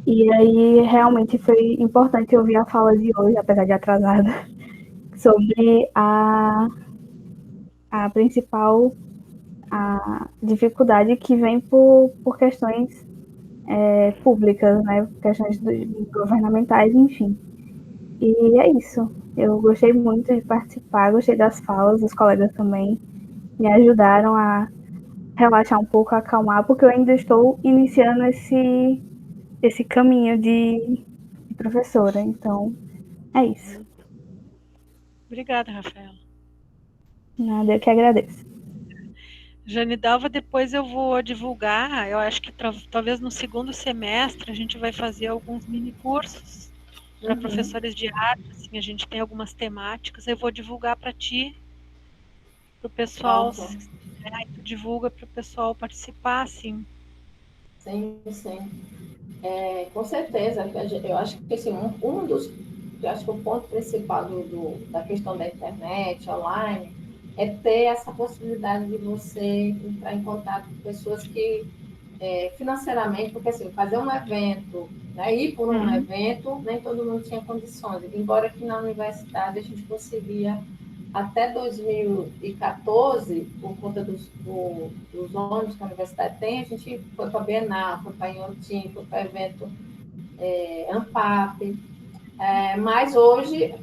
E aí realmente foi importante ouvir a fala de hoje, apesar de atrasada, sobre a principal dificuldade que vem por questões públicas, né? Questões governamentais, enfim. E é isso. Eu gostei muito de participar, gostei das falas, os colegas também me ajudaram a relaxar um pouco, acalmar, porque eu ainda estou iniciando esse caminho de professora. Então, é isso. Obrigada, Rafaela. Nada, eu que agradeço. Janidalva, depois eu vou divulgar, eu acho que talvez no segundo semestre a gente vai fazer alguns mini cursos para professores de arte, assim, a gente tem algumas temáticas, eu vou divulgar para ti, para o pessoal, tu divulga para o pessoal participar, assim. Sim. Com certeza, eu acho que assim, eu acho que o ponto principal da questão da internet, online, é ter essa possibilidade de você entrar em contato com pessoas que financeiramente, porque assim, fazer um evento, né, ir por um evento, nem todo mundo tinha condições, embora que na universidade a gente conseguia até 2014, por conta dos ônibus que a universidade tem, a gente foi para a Bienal, foi para a Inhotim, foi para o evento ANPAP, mas hoje,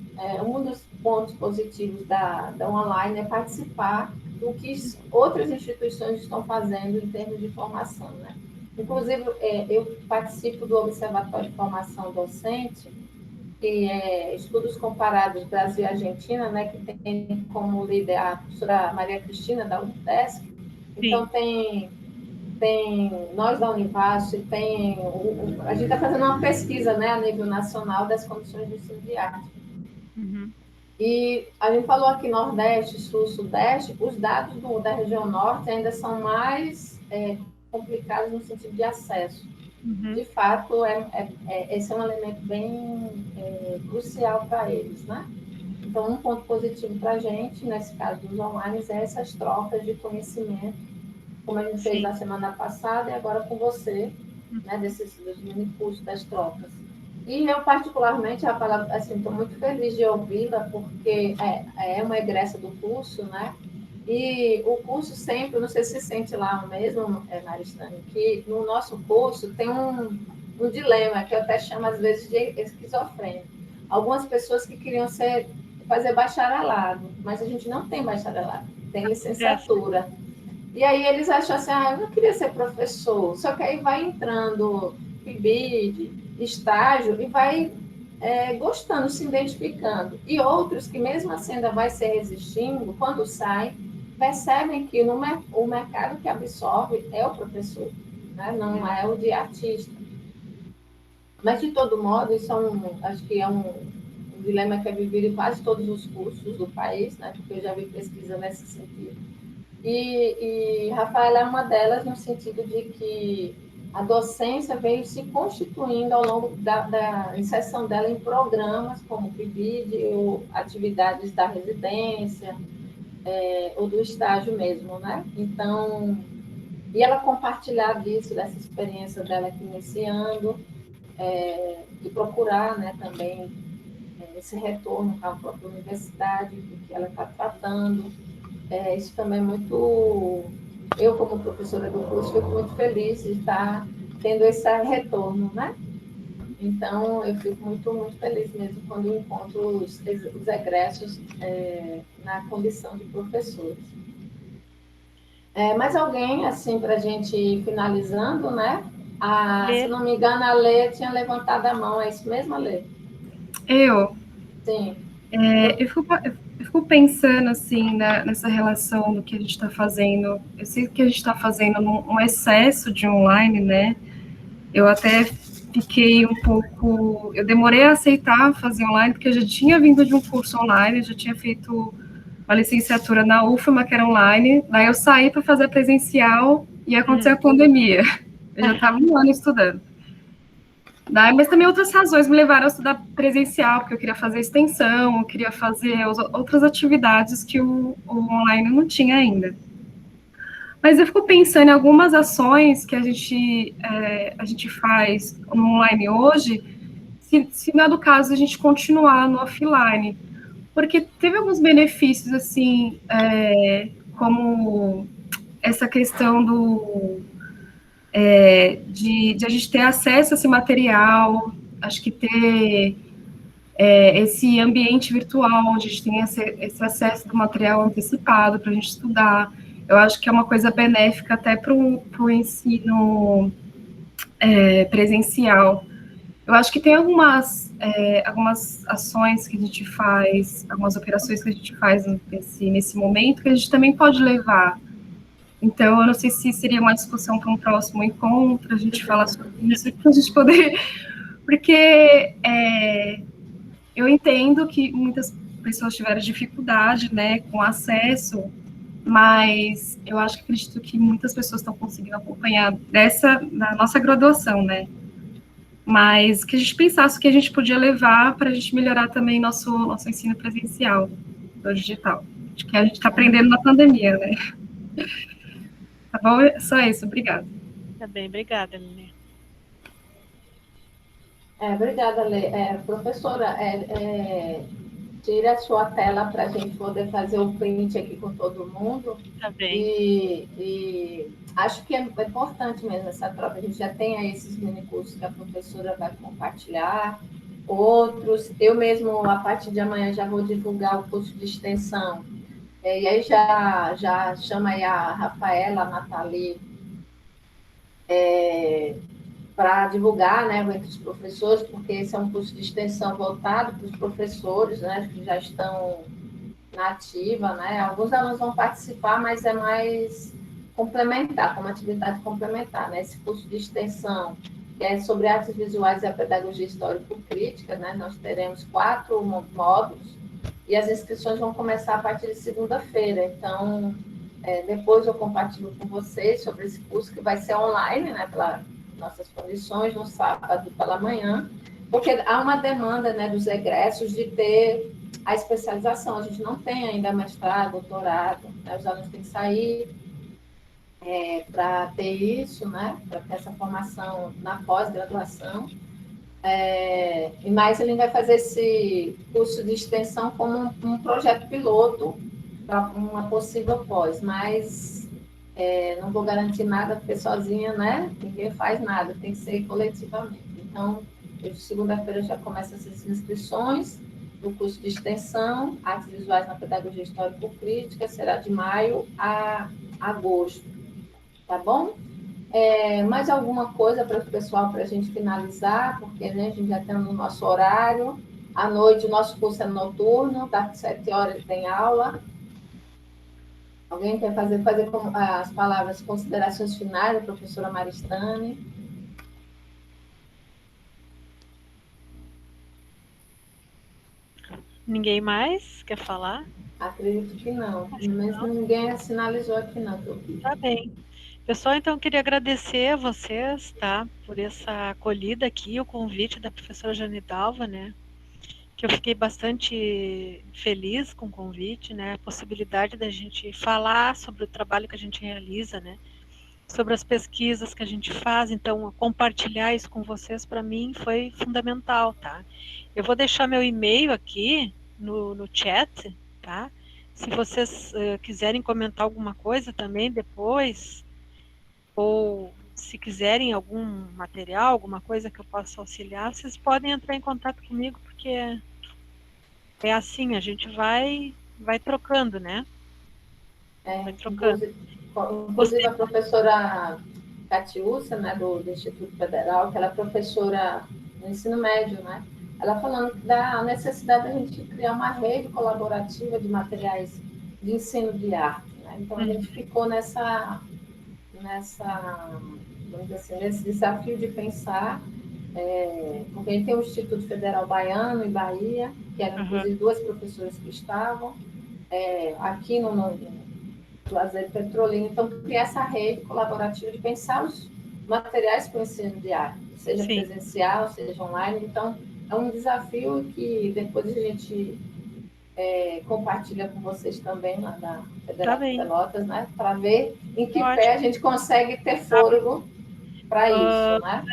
um dos pontos positivos da online é participar do que outras instituições estão fazendo em termos de formação, né? Inclusive, eu participo do Observatório de Formação Docente, que é Estudos Comparados Brasil e Argentina, né, que tem como líder a professora Maria Cristina, da UNITESP. Então, tem nós da Univasf, a gente está fazendo uma pesquisa, né, a nível nacional das condições do ensino de arte. Uhum. E a gente falou aqui Nordeste, Sul, Sudeste, os dados da região Norte ainda são mais complicados no sentido de acesso. Uhum. De fato, esse é um elemento bem crucial para eles, né? Então, um ponto positivo para a gente, nesse caso dos online, é essas trocas de conhecimento, como a gente fez na semana passada e agora com você, né, dos mini cursos, das trocas. E eu, particularmente, assim, estou muito feliz de ouvi-la, porque é uma egressa do curso, né? E o curso sempre, não sei se sente lá mesmo, Maristane, que no nosso curso tem um dilema, que eu até chamo às vezes de esquizofrênico. Algumas pessoas que queriam fazer bacharelado, mas a gente não tem bacharelado, tem licenciatura. E aí eles acham assim, eu não queria ser professor, só que aí vai entrando PIBID, estágio, e vai gostando, se identificando. E outros que mesmo assim ainda vai se resistindo, quando saem, percebem que o mercado que absorve é o professor, né? Não é o de artista. Mas, de todo modo, isso acho que é um dilema que é vivido em quase todos os cursos do país, né? Porque eu já vi pesquisa nesse sentido. E Rafaela é uma delas no sentido de que a docência veio se constituindo ao longo da inserção dela em programas como o PIBID, ou atividades da residência, ou do estágio mesmo, né? Então, e ela compartilhar disso, dessa experiência dela aqui nesse ano, de procurar, né, também esse retorno à própria universidade, que ela está tratando. Isso também é muito... Eu, como professora do curso, fico muito feliz de estar tendo esse retorno, né? Então, eu fico muito, muito feliz mesmo quando encontro os egressos na condição de professores. Mais alguém, assim, para a gente ir finalizando, né? Se não me engano, a Lê tinha levantado a mão, é isso mesmo, Lê? Eu? Sim. Eu fico pensando, assim, nessa relação do que a gente está fazendo. Eu sei que a gente está fazendo um excesso de online, né? Eu até fiquei um pouco... Eu demorei a aceitar fazer online, porque eu já tinha vindo de um curso online, eu já tinha feito uma licenciatura na UFMA, que era online, daí eu saí para fazer presencial e aconteceu a pandemia. Eu já estava um ano estudando. Daí, mas também outras razões me levaram a estudar presencial, porque eu queria fazer extensão, eu queria fazer outras atividades que o online não tinha ainda. Mas eu fico pensando em algumas ações que a gente faz no online hoje, se não é do caso a gente continuar no offline. Porque teve alguns benefícios, assim, como essa questão de a gente ter acesso a esse material, acho que ter esse ambiente virtual, onde a gente tem esse acesso do material antecipado para a gente estudar. Eu acho que é uma coisa benéfica até para o ensino presencial. Eu acho que tem algumas ações que a gente faz, algumas operações que a gente faz nesse momento, que a gente também pode levar. Então, eu não sei se seria uma discussão para um próximo encontro, a gente falar sobre isso, para a gente poder... Porque eu entendo que muitas pessoas tiveram dificuldade, né, com acesso, mas eu acredito que muitas pessoas estão conseguindo acompanhar na nossa graduação, né? Mas que a gente pensasse que a gente podia levar para a gente melhorar também nosso ensino presencial do digital. Acho que a gente está aprendendo na pandemia, né? Tá bom? Só isso, obrigada. Tá bem, obrigada, Lili. Obrigada, Lê. Professora, tire a sua tela para a gente poder fazer o print aqui com todo mundo. Tá bem. E acho que é importante mesmo essa troca. A gente já tem aí esses mini cursos que a professora vai compartilhar, outros. Eu mesmo, a partir de amanhã, já vou divulgar o curso de extensão. E aí já chama aí a Rafaela, a Nathalie, para divulgar, né, entre os professores, porque esse é um curso de extensão voltado para os professores, né, que já estão na ativa, né? Alguns alunos vão participar, mas é mais complementar, como atividade complementar, né? Esse curso de extensão, que é sobre artes visuais e a pedagogia histórico-crítica, né? Nós teremos 4 módulos e as inscrições vão começar a partir de segunda-feira. Então, depois eu compartilho com vocês sobre esse curso que vai ser online, né? Pelas nossas condições, no sábado pela manhã, porque há uma demanda, né, dos egressos de ter a especialização. A gente não tem ainda mestrado, doutorado, né? Os alunos têm que sair para ter isso, né? Para ter essa formação na pós-graduação. Mas ele vai fazer esse curso de extensão como um projeto piloto para uma possível pós, mas não vou garantir nada, porque sozinha, né? Ninguém faz nada, tem que ser coletivamente. Então, segunda-feira já começa essas inscrições do curso de extensão, Artes Visuais na Pedagogia Histórico-Crítica, será de maio a agosto, tá bom? Mais alguma coisa para o pessoal, para a gente finalizar, porque, né, a gente já tem no nosso horário, à noite o nosso curso é noturno, das 7 horas tem aula. Alguém quer fazer as palavras, considerações finais da professora Maristane? Ninguém mais quer falar? Acredito que não, mas ninguém sinalizou aqui não. Tá bem. Pessoal, então eu queria agradecer a vocês, tá, por essa acolhida aqui, o convite da professora Janidalva, né, que eu fiquei bastante feliz com o convite, né, a possibilidade da gente falar sobre o trabalho que a gente realiza, né, sobre as pesquisas que a gente faz, então compartilhar isso com vocês para mim foi fundamental, tá. Eu vou deixar meu e-mail aqui no chat, tá, se vocês quiserem comentar alguma coisa também depois, ou se quiserem algum material, alguma coisa que eu possa auxiliar, vocês podem entrar em contato comigo, porque é assim, a gente vai trocando, né? Vai trocando. Inclusive a professora Catiúcia, né, do Instituto Federal, que ela é professora no ensino médio, né? Ela falando da necessidade da gente criar uma rede colaborativa de materiais de ensino de arte, né? Então a gente ficou vamos dizer assim, nesse desafio de pensar, porque a gente tem o Instituto Federal Baiano em Bahia, que eram inclusive 2 professoras que estavam, aqui no Juazeiro Petrolina, então criar essa rede colaborativa de pensar os materiais para o ensino de arte, seja presencial, seja online. Então é um desafio que depois a gente compartilha com vocês também lá da Federal de Pelotas, né? Para ver em que pé a gente consegue ter fôlego para isso, né?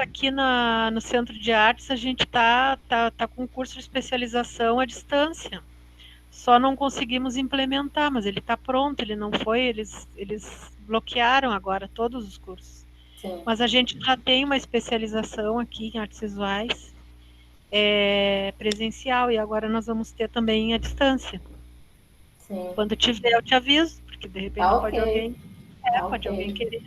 Aqui no Centro de Artes, a gente tá com curso de especialização à distância. Só não conseguimos implementar, mas ele está pronto, ele não foi, eles bloquearam agora todos os cursos. Sim. Mas a gente já tem uma especialização aqui em artes visuais, presencial, e agora nós vamos ter também à distância. Sim. Quando tiver, eu te aviso, porque de repente pode alguém querer.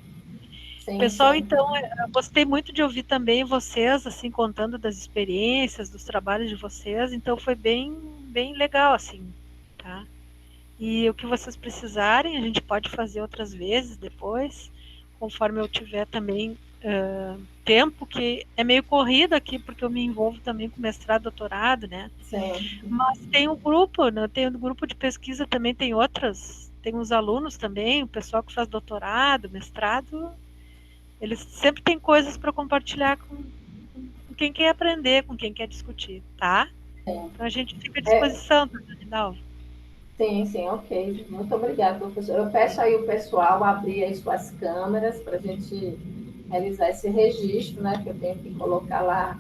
Sim, pessoal, então, eu gostei muito de ouvir também vocês, assim, contando das experiências, dos trabalhos de vocês, então foi bem legal, assim, tá? E o que vocês precisarem, a gente pode fazer outras vezes depois, conforme eu tiver também tempo, que é meio corrido aqui, porque eu me envolvo também com mestrado, doutorado, né? Sim. Mas tem um grupo, né? Tem um grupo de pesquisa também, tem uns alunos também, o pessoal que faz doutorado, mestrado, eles sempre têm coisas para compartilhar com quem quer aprender, com quem quer discutir, tá? Sim. Então a gente fica à disposição, tá, Dalva? Sim, ok. Muito obrigada, professor. Eu peço aí o pessoal abrir aí suas câmeras para a gente realizar esse registro, né? Que eu tenho que colocar lá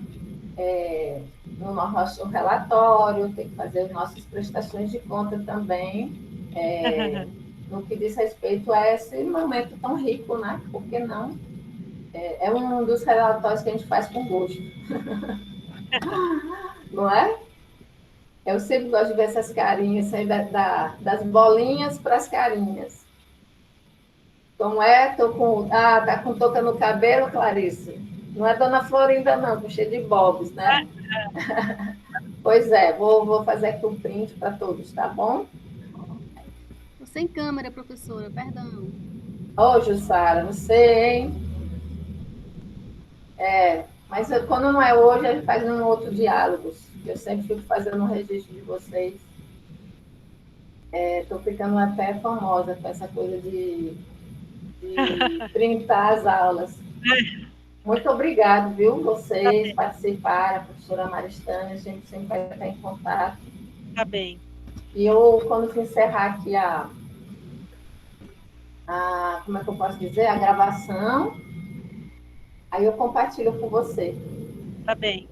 no nosso relatório, tem que fazer as nossas prestações de conta também, no que diz respeito a esse momento tão rico, né? Por que não? É um dos relatórios que a gente faz com gosto. Não é? Eu sempre gosto de ver essas carinhas, sair das bolinhas para as carinhas. Como é? Tô com... Ah, tá com touca no cabelo, Clarice? Não é Dona Florinda, não, tô cheia de bobs, né? Pois é, vou fazer aqui um print para todos, tá bom? Tô sem câmera, professora, perdão. Ô, Jussara, não sei, hein? Mas quando não é hoje, a gente faz um outro diálogo. Eu sempre fico fazendo um registro de vocês. Estou ficando até famosa com essa coisa de printar as aulas. Muito obrigado, viu? Vocês participaram, a professora Maristânia, a gente sempre vai estar em contato. Tá bem. E eu, quando encerrar aqui como é que eu posso dizer? A gravação, aí eu compartilho com você. Tá bem.